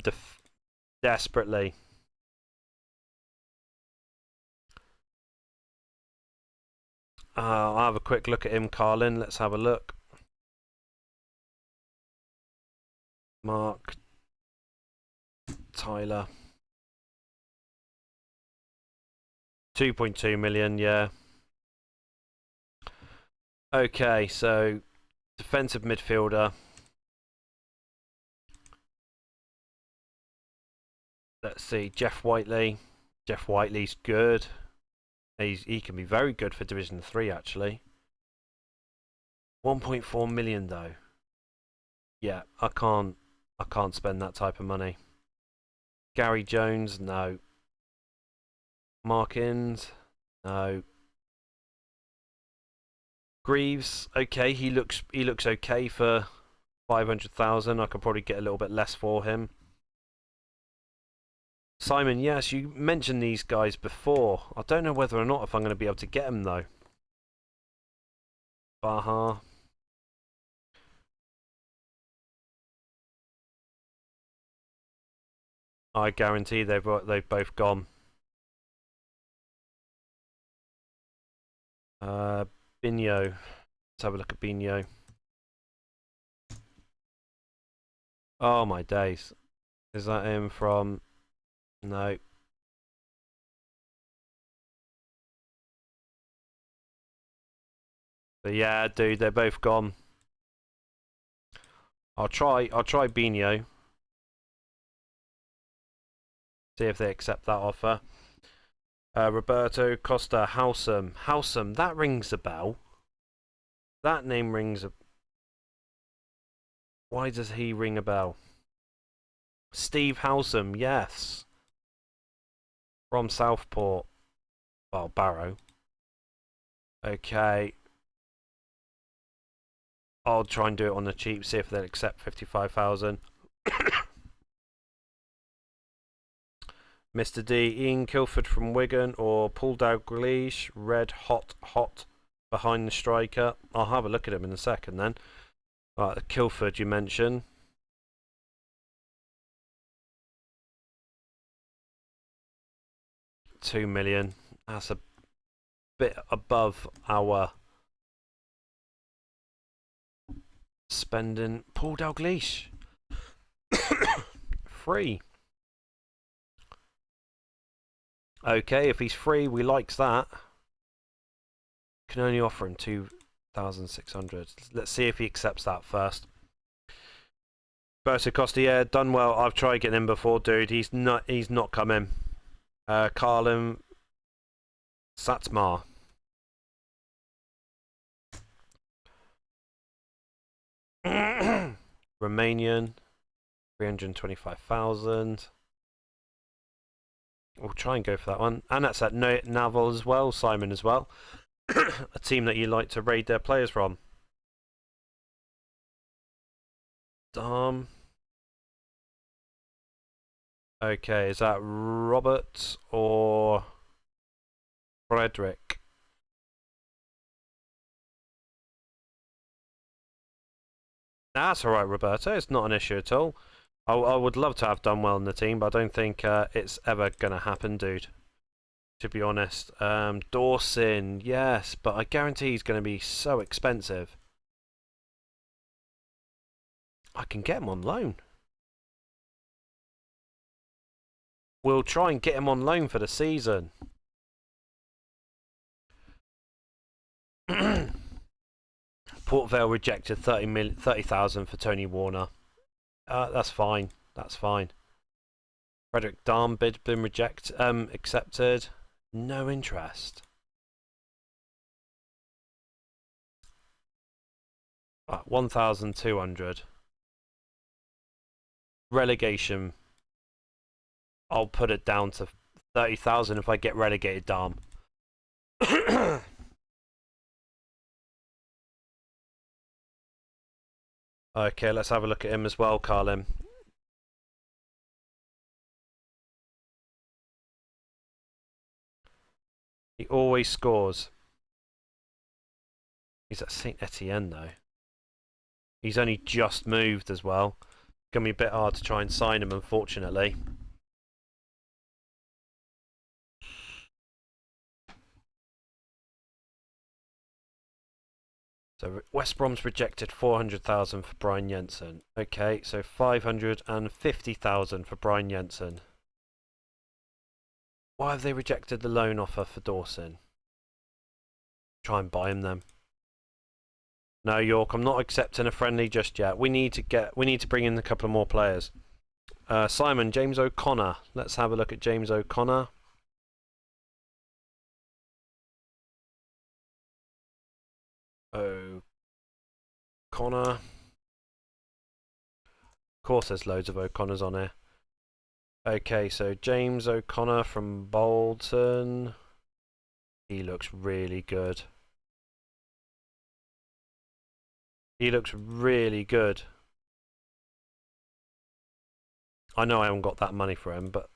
desperately. I'll have a quick look at him, Carlin. Let's have a look. Mark Tyler. 2.2 million, yeah. Okay, so defensive midfielder. Let's see, Jeff Whiteley. Jeff Whiteley's good. He can be very good for Division 3, actually. 1.4 million though. Yeah, I can't spend that type of money. Gary Jones, no. Mark Inns, no. Greaves, okay, he looks okay for 500,000. I could probably get a little bit less for him. Simon, yes, you mentioned these guys before. I don't know whether or not if I'm going to be able to get them though. Baha. I guarantee they've both gone. Binho. Let's have a look at Binho. Oh my days. Is that him from... No. But yeah, dude, they're both gone. I'll try Binho. See if they accept that offer. Roberto Costa Howsam. Howsam, that rings a bell. That name rings a... Why does he ring a bell? Steve Howsam, yes. From Southport. Well, Barrow. Okay. I'll try and do it on the cheap, see if they'll accept 55,000. Mr. D, Ian Kilford from Wigan or Paul Dalglish, red hot behind the striker. I'll have a look at him in a second then. Right, Kilford you mentioned. £2 million. That's a bit above our spending. Paul Dalglish. Free. Okay, if he's free, we likes that. Can only offer him 2,600. Let's see if he accepts that first. Berto Costa, yeah, done well. I've tried getting him before, dude. He's not coming. Carlin Satmar. Romanian, 325,000. We'll try and go for that one. And that's at Naval as well, Simon as well. A team that you like to raid their players from. Okay, is that Robert or Frederick? That's alright, Roberto. It's not an issue at all. I would love to have done well in the team, but I don't think it's ever going to happen, dude. To be honest. Dawson, yes, but I guarantee he's going to be so expensive. I can get him on loan. We'll try and get him on loan for the season. Port Vale rejected 30,000 for Tony Warner. That's fine. That's fine. Frederick Darm bid been accepted. No interest. 1,200. Relegation. I'll put it down to 30,000 if I get relegated, Darm. Okay, let's have a look at him as well, Carlin. He always scores. He's at St. Etienne though. He's only just moved as well. It's going to be a bit hard to try and sign him, unfortunately. So West Brom's rejected 400,000 for Brian Jensen. Okay, so 550,000 for Brian Jensen. Why have they rejected the loan offer for Dawson? Try and buy him then. No, York, I'm not accepting a friendly just yet. We need to bring in a couple of more players. Simon, James O'Connor. Let's have a look at James O'Connor. O'Connor. Of course there's loads of O'Connors on here. Okay, so James O'Connor from Bolton. He looks really good. He looks really good. I know I haven't got that money for him, but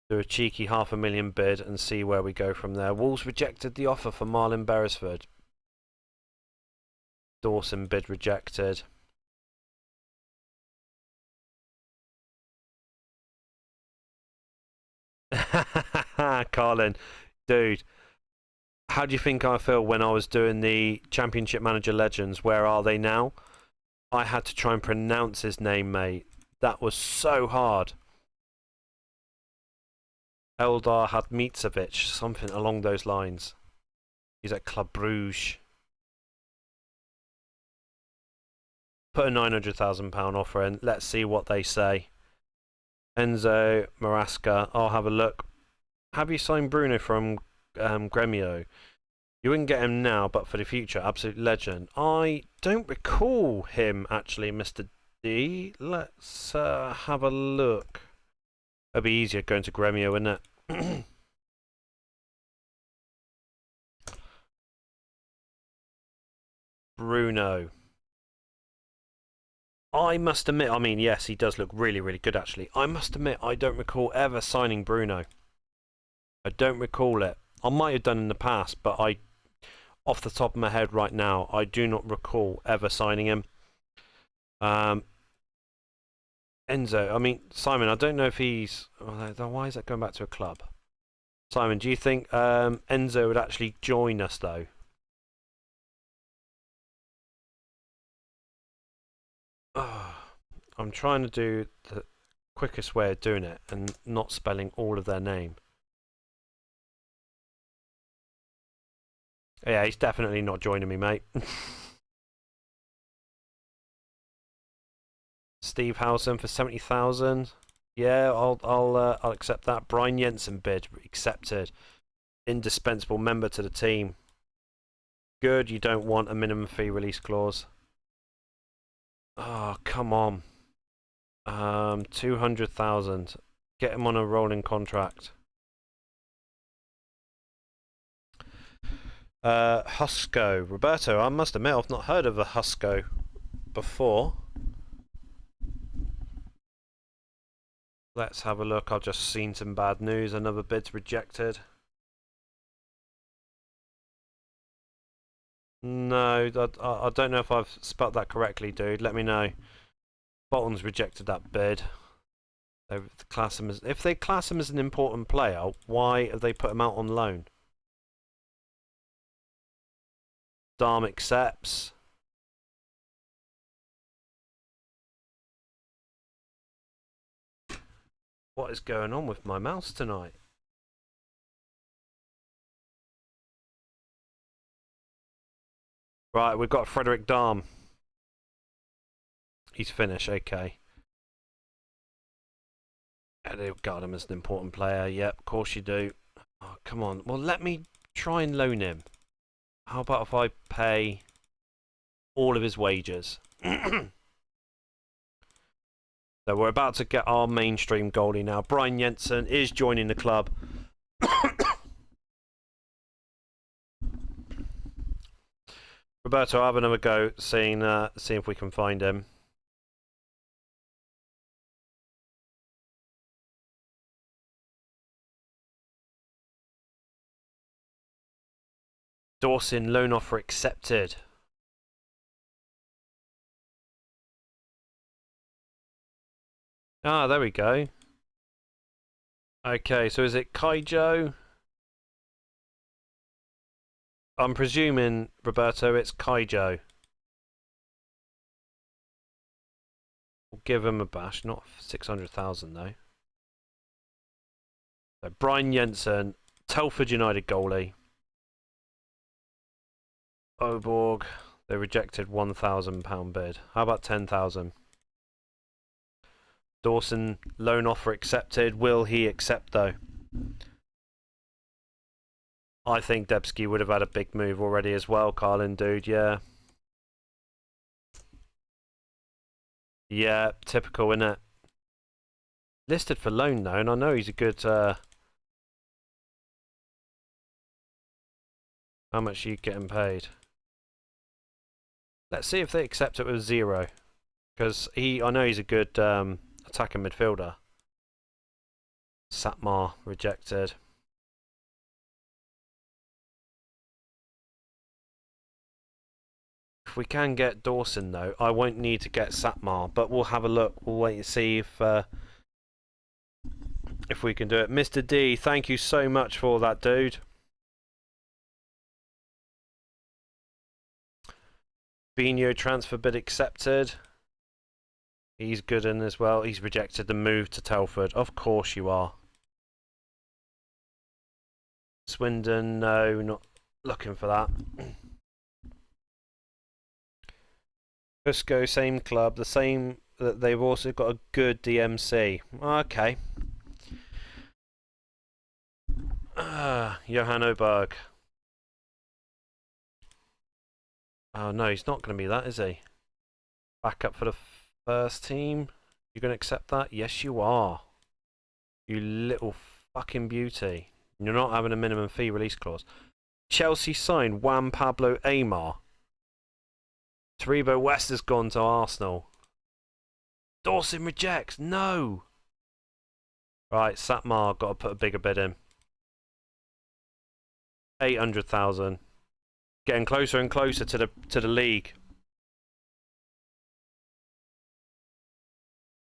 do a cheeky $500,000 bid and see where we go from there. Wolves rejected the offer for Marlon Beresford. Dawson bid rejected. Carlin, dude, how do you think I feel when I was doing the Championship Manager Legends? Where are they now? I had to try and pronounce his name, mate. That was so hard. Eldar Hadmicevic, something along those lines. He's at Club Bruges. Put a £900,000 offer in. Let's see what they say. Enzo Marasca. I'll have a look. Have you signed Bruno from Gremio? You wouldn't get him now, but for the future, absolute legend. I don't recall him actually, Mr. D. Let's have a look. It'll be easier going to Gremio, wouldn't it? Bruno. I must admit, I mean, yes, he does look really, really good, actually. I must admit, I don't recall ever signing Bruno. I don't recall it. I might have done in the past, but off the top of my head right now, I do not recall ever signing him. Enzo, I mean, Simon, I don't know if he's... why is that going back to a club? Simon, do you think Enzo would actually join us, though? I'm trying to do the quickest way of doing it and not spelling all of their name. Yeah, he's definitely not joining me, mate. Steve Howson for 70,000. Yeah, I'll accept that. Brian Jensen bid accepted. Indispensable member to the team. Good. You don't want a minimum fee release clause. Oh, come on. 200,000. Get him on a rolling contract. Husko. Roberto, I must admit I've not heard of a Husko before. Let's have a look. I've just seen some bad news. Another bid's rejected. No, I don't know if I've spelt that correctly, dude. Let me know. Bolton's rejected that bid. If they class him as an important player, why have they put him out on loan? Darm accepts. What is going on with my mouse tonight? Right, we've got Frederick Darm. He's finished, okay. And they've got him as an important player. Yep, of course you do. Oh, come on. Well, let me try and loan him. How about if I pay all of his wages? So we're about to get our mainstream goalie now. Brian Jensen is joining the club. Roberto, I'll have another go seeing if we can find him. Dawson, loan offer accepted. Ah, there we go. Okay, so is it Kaijo? I'm presuming, Roberto, it's Kaijo. We'll give him a bash, not 600,000 though. So Brian Jensen, Telford United goalie. Oborg, they rejected £1,000 bid. How about 10,000? Dawson, loan offer accepted. Will he accept though? I think Debsky would have had a big move already as well, Carlin, dude, yeah. Yeah, typical, innit? Listed for loan though, and I know he's a good... How much are you getting paid? Let's see if they accept it with 0. Because I know he's a good attacking midfielder. Satmar rejected. If we can get Dawson though, I won't need to get Satmar, but we'll have a look. We'll wait and see if we can do it. Mr. D, thank you so much for that, dude. Bino transfer bid accepted. He's good in as well. He's rejected the move to Telford. Of course you are. Swindon, no, not looking for that. Fusco, same club, the same. They've also got a good DMC. Okay. Johan Oberg. Oh no, he's not going to be that, is he? Back up for the First team, you going to accept that? Yes, you are. You little fucking beauty. You're not having a minimum fee release clause. Chelsea signed Juan Pablo Aimar. Taribo West has gone to Arsenal. Dawson rejects. No. Right, Satmar got to put a bigger bid in. 800,000. Getting closer and closer to the league.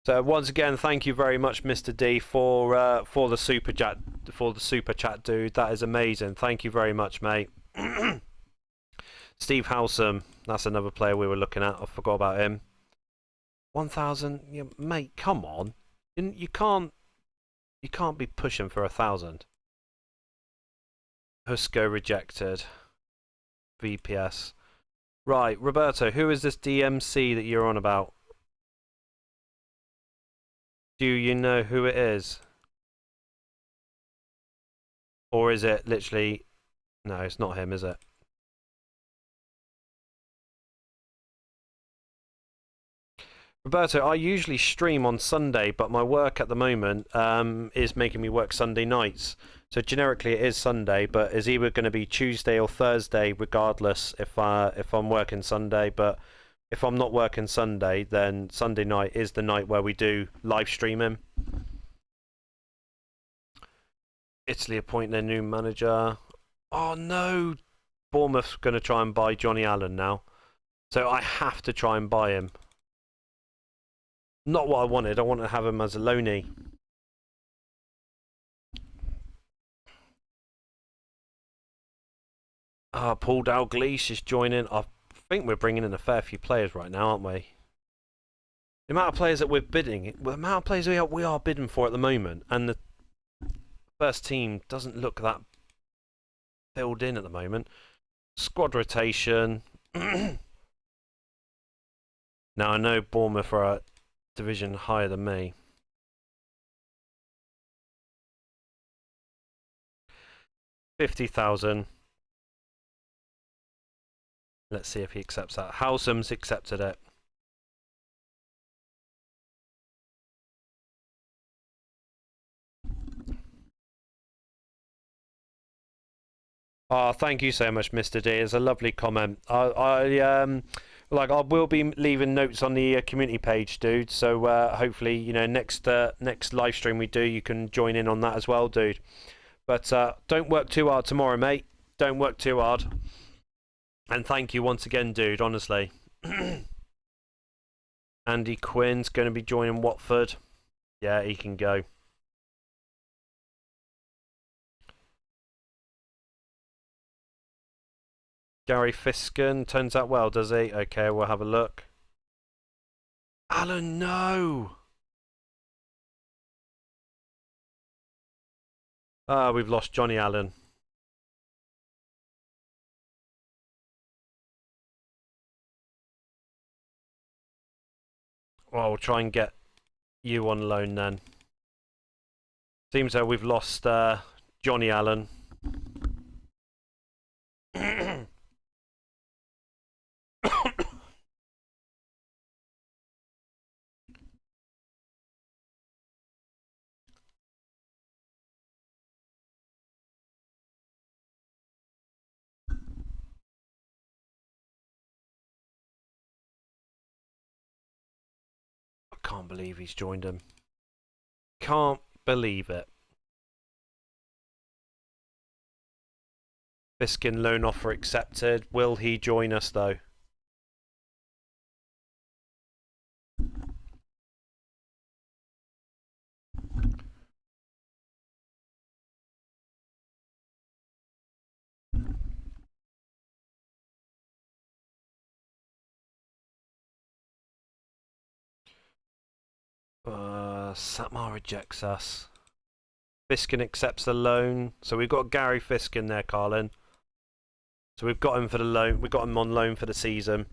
So once again, thank you very much, Mr. D, for the super chat, dude. That is amazing. Thank you very much, mate. Steve Howsam, that's another player we were looking at. I forgot about him. 1,000, yeah, mate. Come on, you can't be pushing for 1,000. Husko rejected. VPS. Right, Roberto, who is this DMC that you're on about? Do you know who it is? Or is it literally... No, it's not him, is it? Roberto, I usually stream on Sunday, but my work at the moment is making me work Sunday nights. So generically it is Sunday, but it's either going to be Tuesday or Thursday, regardless if I'm working Sunday. But if I'm not working Sunday, then Sunday night is the night where we do live streaming. Italy appoint their new manager. Oh no! Bournemouth's going to try and buy Johnny Allen now. So I have to try and buy him. Not what I wanted. I wanted to have him as a loanee. Paul Dalglish is joining. I think we're bringing in a fair few players right now, aren't we? The amount of players that we're bidding, the amount of players we are bidding for at the moment, and the first team doesn't look that filled in at the moment. Squad rotation. Now I know Bournemouth are a division higher than me. $50,000. Let's see if he accepts that. Howsam's accepted it. Oh, thank you so much, Mr. D. It's a lovely comment. I will be leaving notes on the community page, dude. So hopefully, you know, next live stream we do, you can join in on that as well, dude. But don't work too hard tomorrow, mate. Don't work too hard. And thank you once again, dude, honestly. Andy Quinn's going to be joining Watford. Yeah, he can go. Gary Fiskin turns out well, does he? Okay, we'll have a look. Alan, no! We've lost Johnny Allen. Well, we'll try and get you on loan then. Seems though we've lost Johnny Allen. Can't believe he's joined him. Can't believe it. Fiskin loan offer accepted. Will he join us though? Satmar rejects us. Fiskin accepts the loan. So we've got Gary Fiskin there, Carlin. So we've got him for the loan. We've got him on loan for the season.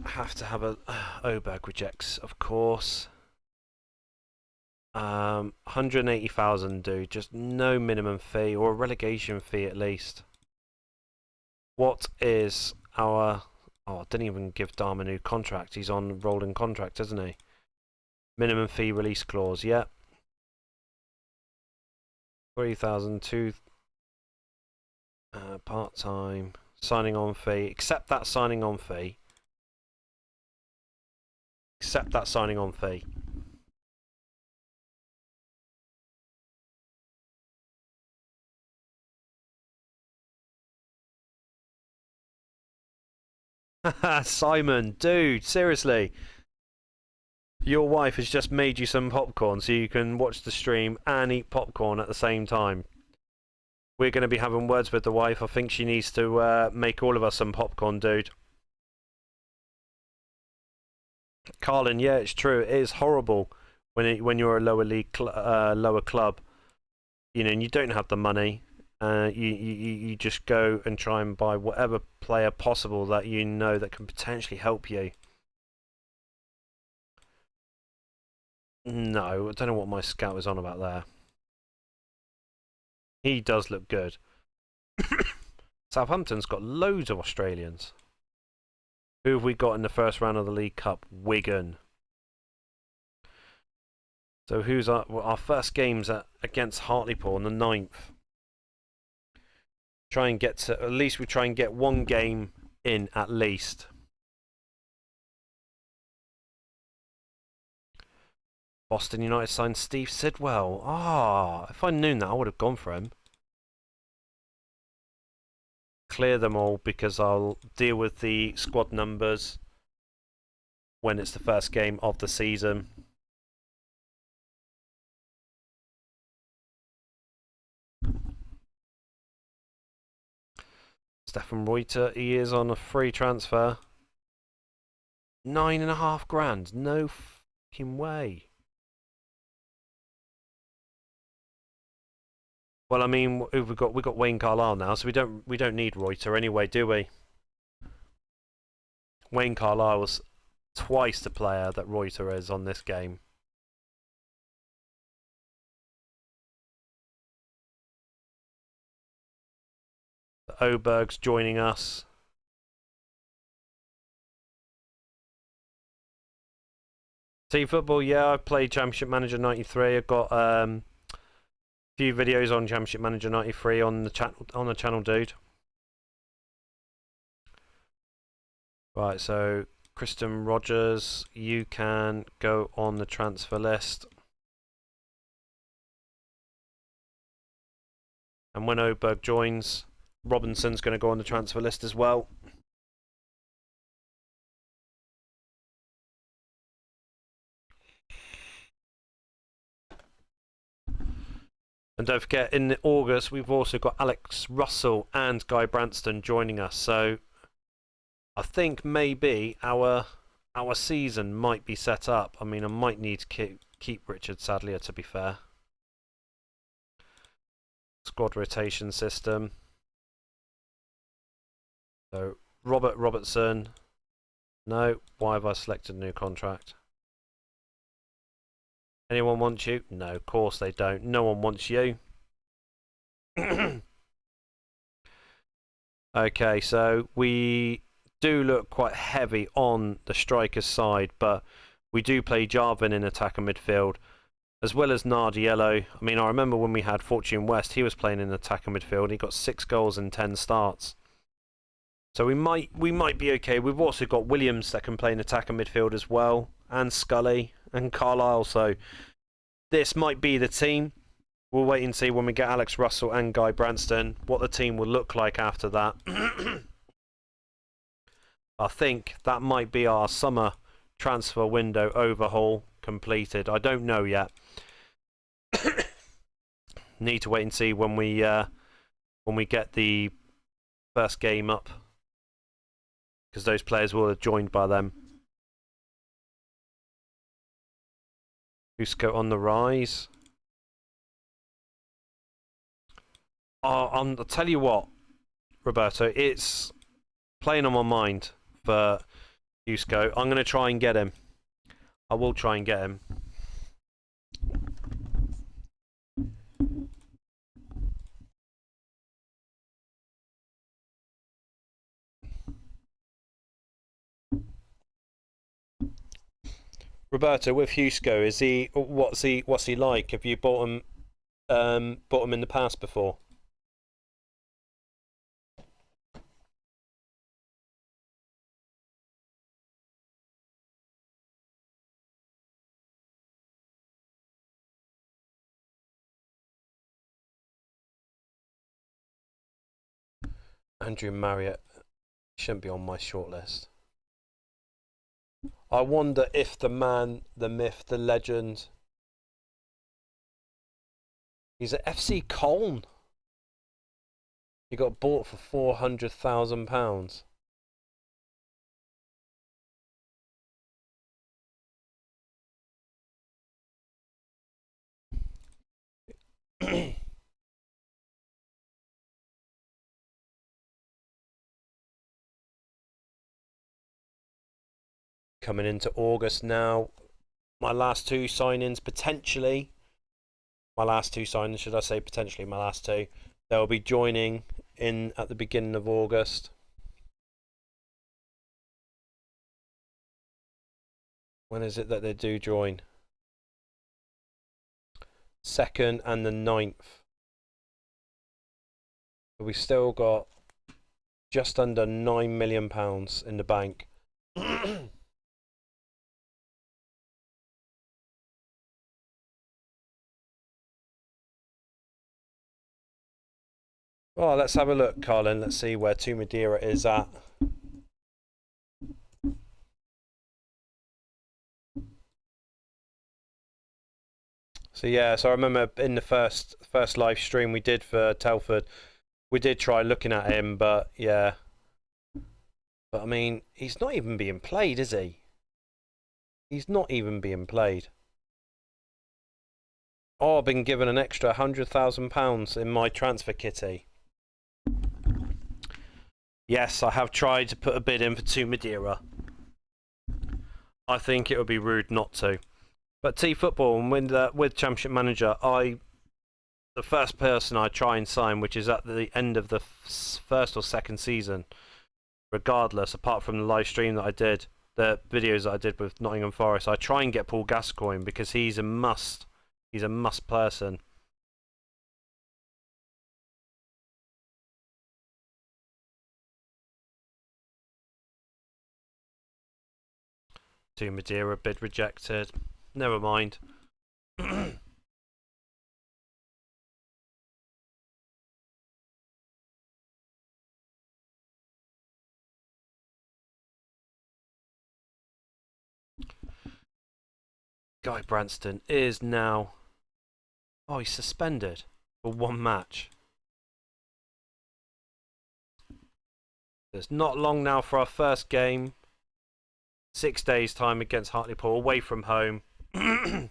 Have to have a... Oberg rejects, of course. 180,000, dude. Just no minimum fee, or a relegation fee at least. What is our Oh, I didn't even give Dharma a new contract. He's on rolling contract, isn't he? Minimum fee release clause, yep. 3,002 part-time. Signing on fee. Accept that signing on fee. Accept that signing on fee. Simon, dude, seriously. Your wife has just made you some popcorn so you can watch the stream and eat popcorn at the same time. We're going to be having words with the wife. I think she needs to make all of us some popcorn, dude. Carlin, yeah, it's true. It is horrible when you're a lower league, lower club. You know, and you don't have the money. You just go and try and buy whatever player possible that you know that can potentially help you. No, I don't know what my scout is on about there. He does look good. Southampton's got loads of Australians. Who have we got in the first round of the League Cup? Wigan. So who's our first game's against Hartlepool on the 9th. Try and get to, at least we try and get one game in at least. Boston United signed Steve Sidwell. Ah, if I'd known that, I would have gone for him. Clear them all because I'll deal with the squad numbers when it's the first game of the season. Stefan Reuter, he is on a free transfer. 9.5 grand. No fucking way. Well, I mean, we've got Wayne Carlisle now, so we don't need Reuter anyway, do we? Wayne Carlisle was twice the player that Reuter is on this game. Oberg's joining us. Team football, yeah, I played Championship Manager 93. I've got a few videos on Championship Manager 93 on the channel, dude. Right, so Kristen Rogers, you can go on the transfer list. And when Oberg joins, Robinson's going to go on the transfer list as well. And don't forget, in August, we've also got Alex Russell and Guy Branston joining us. So I think maybe our season might be set up. I mean, I might need to keep Richard Sadlier, to be fair. Squad rotation system. So Robert Robertson. No. Why have I selected a new contract? Anyone want you? No, of course they don't. No one wants you. Okay, so we do look quite heavy on the striker's side, but we do play Jarvin in attack and midfield, as well as Nardiello. I mean, I remember when we had Fortune West, he was playing in attack and midfield. He got 6 goals and 10 starts. So we might be okay. We've also got Williams that can play in attack and midfield as well, and Scully and Carlisle. So this might be the team. We'll wait and see when we get Alex Russell and Guy Branston what the team will look like after that. I think that might be our summer transfer window overhaul completed. I don't know yet. Need to wait and see when we get the first game up, because those players will have joined by then. Cusco on the rise. I'll tell you what, Roberto, it's playing on my mind for Cusco. I'm going to try and get him. I will try and get him. Roberto, with Husko, is he what's he like? Have you bought him in the past before? Andrew Marriott shouldn't be on my shortlist. I wonder if the man, the myth, the legend. He's at FC Cologne. He got bought for £400,000. Coming into August now. My last two signings, potentially. My last two signings, should I say potentially my last two. They'll be joining in at the beginning of August. When is it that they do join? 2nd and the 9th. But we've still got just under £9 million in the bank. Well, let's have a look, Carlin. Let's see where Two Madeira is at. So yeah, so I remember in the first live stream we did for Telford, we did try looking at him, but yeah. But I mean, he's not even being played, is he? He's not even being played. Oh, I've been given an extra £100,000 in my transfer kitty. Yes, I have tried to put a bid in for Two Madeira. I think it would be rude not to. But T-Football, and with Championship Manager, the first person I try and sign, which is at the end of the first or second season, regardless, apart from the live stream that I did, the videos that I did with Nottingham Forest, I try and get Paul Gascoigne because he's a must. He's a must person. Two Madeira bid rejected. Never mind. Guy Branston is now... Oh, he's suspended for one match. It's not long now for our first game. 6 days' time against Hartlepool, away from home. And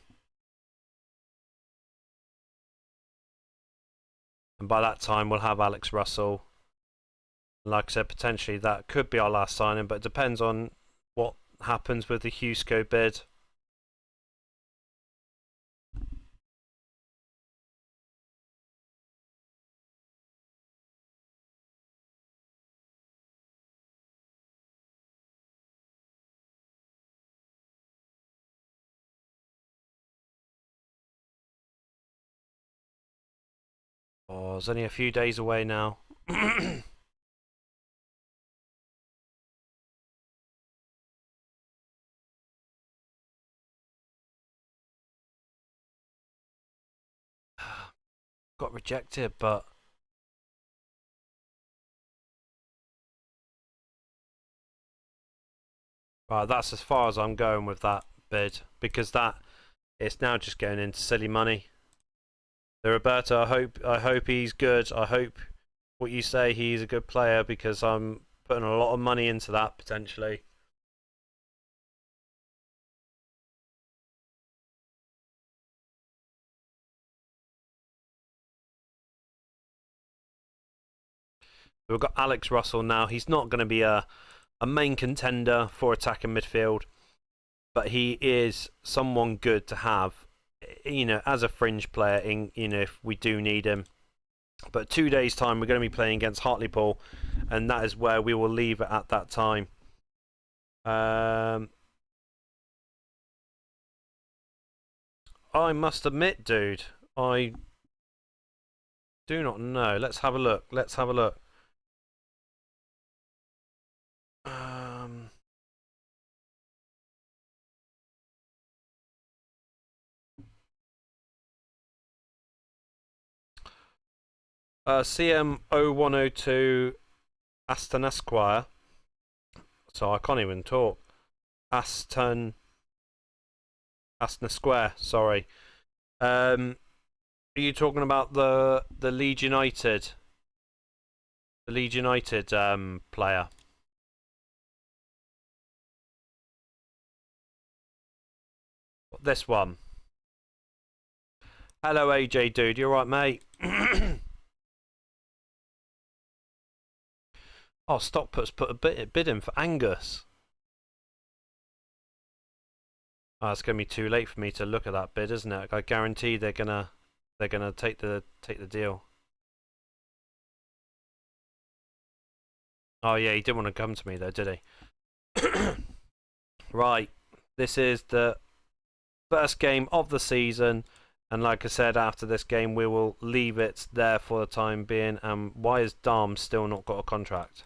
by that time, we'll have Alex Russell. Like I said, potentially that could be our last signing, but it depends on what happens with the Husko bid. Oh, it's only a few days away now. Got rejected, but right, that's as far as I'm going with that bid, because it's now just going into silly money. So Roberto, I hope he's good. I hope what you say, he's a good player, because I'm putting a lot of money into that potentially. We've got Alex Russell now. He's not going to be a main contender for attacking midfield, but he is someone good to have, you know, as a fringe player in, you know, if we do need him. But 2 days' time, we're going to be playing against Hartlepool, and that is where we will leave it at that time. I must admit, dude, I do not know. Let's have a look. Let's have a look. CM0102 Aston Esquire. So I can't even talk. Aston Square. Sorry. Are you talking about the Leeds United? The Leeds United player. This one. Hello, AJ, dude. You alright, mate? Oh, Stockput's put a bid in for Angus. Oh, it's gonna be too late for me to look at that bid, isn't it? I guarantee they're gonna take the deal. Oh yeah, he didn't want to come to me though, did he? Right, this is the first game of the season, and like I said, after this game we will leave it there for the time being. Why has Dom still not got a contract?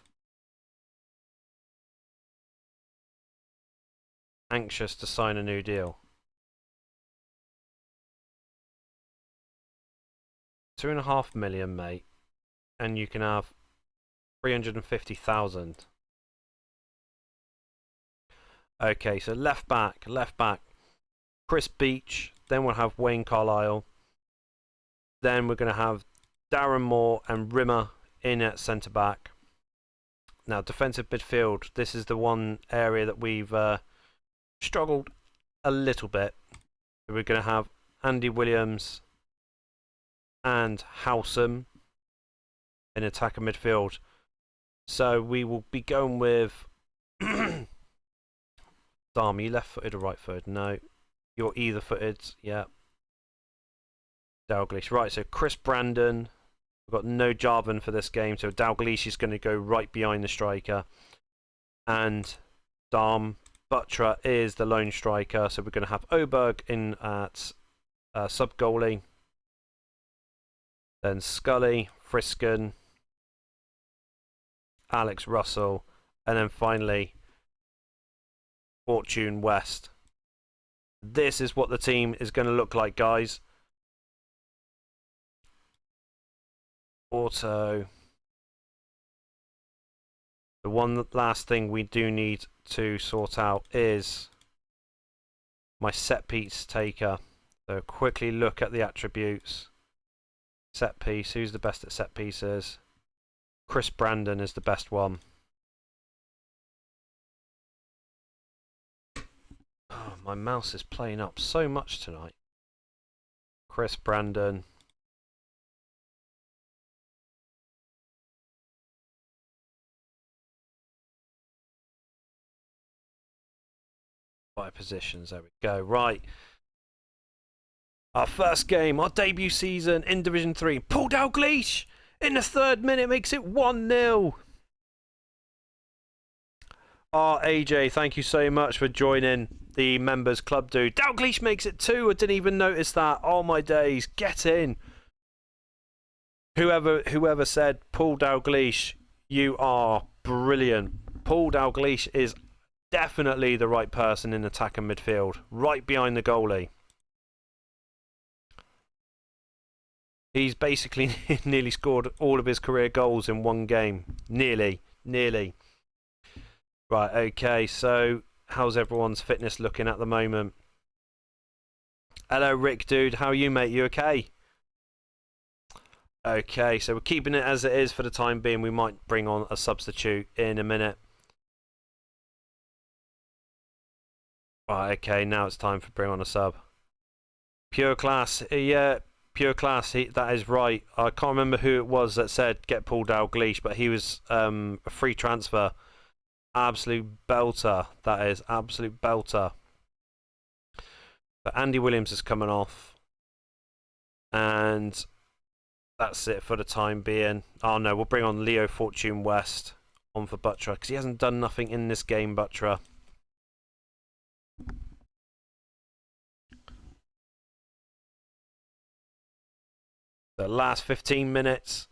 Anxious to sign a new deal. 2.5 million, mate, and you can have 350,000. Okay, so left back, Chris Beach. Then we'll have Wayne Carlisle. Then we're going to have Darren Moore and Rimmer in at centre back. Now, defensive midfield. This is the one area that we've struggled a little bit. We're going to have Andy Williams and Howsam in attack and midfield. So we will be going with Dom, you left-footed or right-footed? No. You're either-footed. Yeah. Dalglish. Right, so Chris Brandon. We've got no Jarvan for this game, so Dalglish is going to go right behind the striker. And Dom Butcher is the lone striker, so we're going to have Oberg in at sub-goalie. Then Scully, Frisken, Alex Russell, and then finally Fortune West. This is what the team is going to look like, guys. Auto. The one last thing we do need to sort out is my set piece taker. So quickly look at the attributes. Set piece. Who's the best at set pieces? Chris Brandon is the best one. Oh, my mouse is playing up so much tonight. Chris Brandon. Five positions, there we go. Right. Our first game, our debut season in Division 3. Paul Dalglish in the 3rd minute makes it 1-0. Oh, AJ, thank you so much for joining the members club, dude. Dalglish makes it 2. I didn't even notice that. Oh my days, get in. Whoever said Paul Dalglish, you are brilliant. Paul Dalglish is definitely the right person in attack and midfield, right behind the goalie. He's basically nearly scored all of his career goals in one game. Nearly. Right, okay, so how's everyone's fitness looking at the moment? Hello, Rick, dude. How are you, mate? You okay? Okay, so we're keeping it as it is for the time being. We might bring on a substitute in a minute. Right, okay, now it's time for bring on a sub. Pure class, yeah. Pure class, that is right. I can't remember who it was that said get Paul Dalglish, but he was a free transfer. Absolute belter, that is. Absolute belter. But Andy Williams is coming off. And that's it for the time being. Oh no, we'll bring on Leo Fortune West on for Butcher, because he hasn't done nothing in this game, Butcher. The last 15 minutes.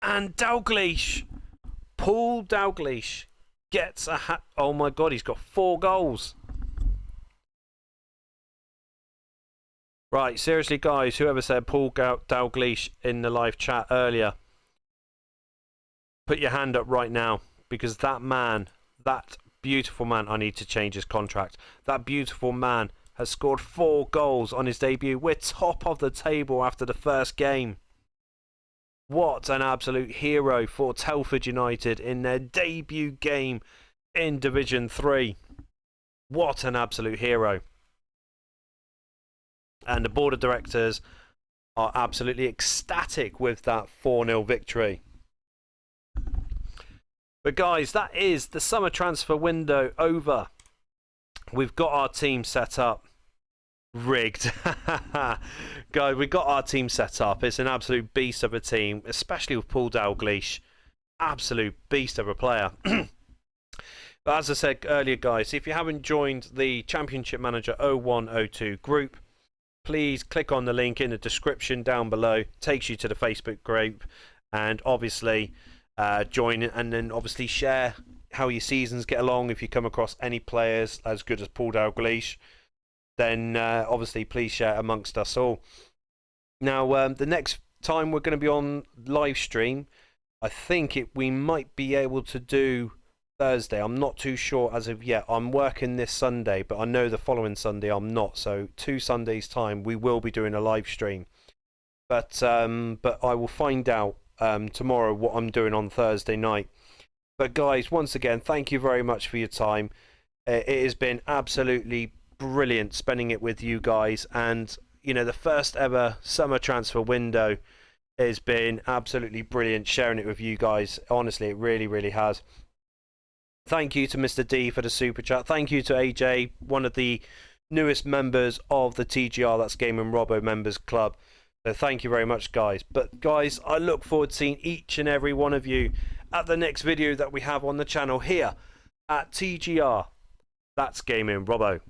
And Dalglish, Paul Dalglish gets a hat. Oh my God, he's got 4 goals. Right, seriously guys, whoever said Paul Dalglish in the live chat earlier, put your hand up right now, because that man, that beautiful man, I need to change his contract. That beautiful man has scored 4 goals on his debut. We're top of the table after the first game. What an absolute hero for Telford United in their debut game in Division 3. What an absolute hero. And the board of directors are absolutely ecstatic with that 4-0 victory. But guys, that is the summer transfer window over. We've got our team set up. Rigged. Guys, we got our team set up. It's an absolute beast of a team, especially with Paul Dalglish. Absolute beast of a player. But as I said earlier, guys, if you haven't joined the Championship Manager 0102 group, please click on the link in the description down below. Takes you to the Facebook group, and obviously join it, and then obviously share how your seasons get along. If you come across any players as good as Paul Dalglish, then obviously please share amongst us all. Now, the next time we're going to be on live stream, I think we might be able to do Thursday. I'm not too sure as of yet. I'm working this Sunday, but I know the following Sunday I'm not. So 2 Sundays time we will be doing a live stream. But I will find out tomorrow what I'm doing on Thursday night. But guys, once again, thank you very much for your time. It has been absolutely brilliant spending it with you guys, and you know, the first ever summer transfer window has been absolutely brilliant sharing it with you guys. Honestly, it really has. Thank you to Mr. D for the super chat. Thank you to AJ, one of the newest members of the TGR, that's Gaming Robo members club. So thank you very much, guys. But guys, I look forward to seeing each and every one of you at the next video that we have on the channel here at TGR, that's Gaming Robo.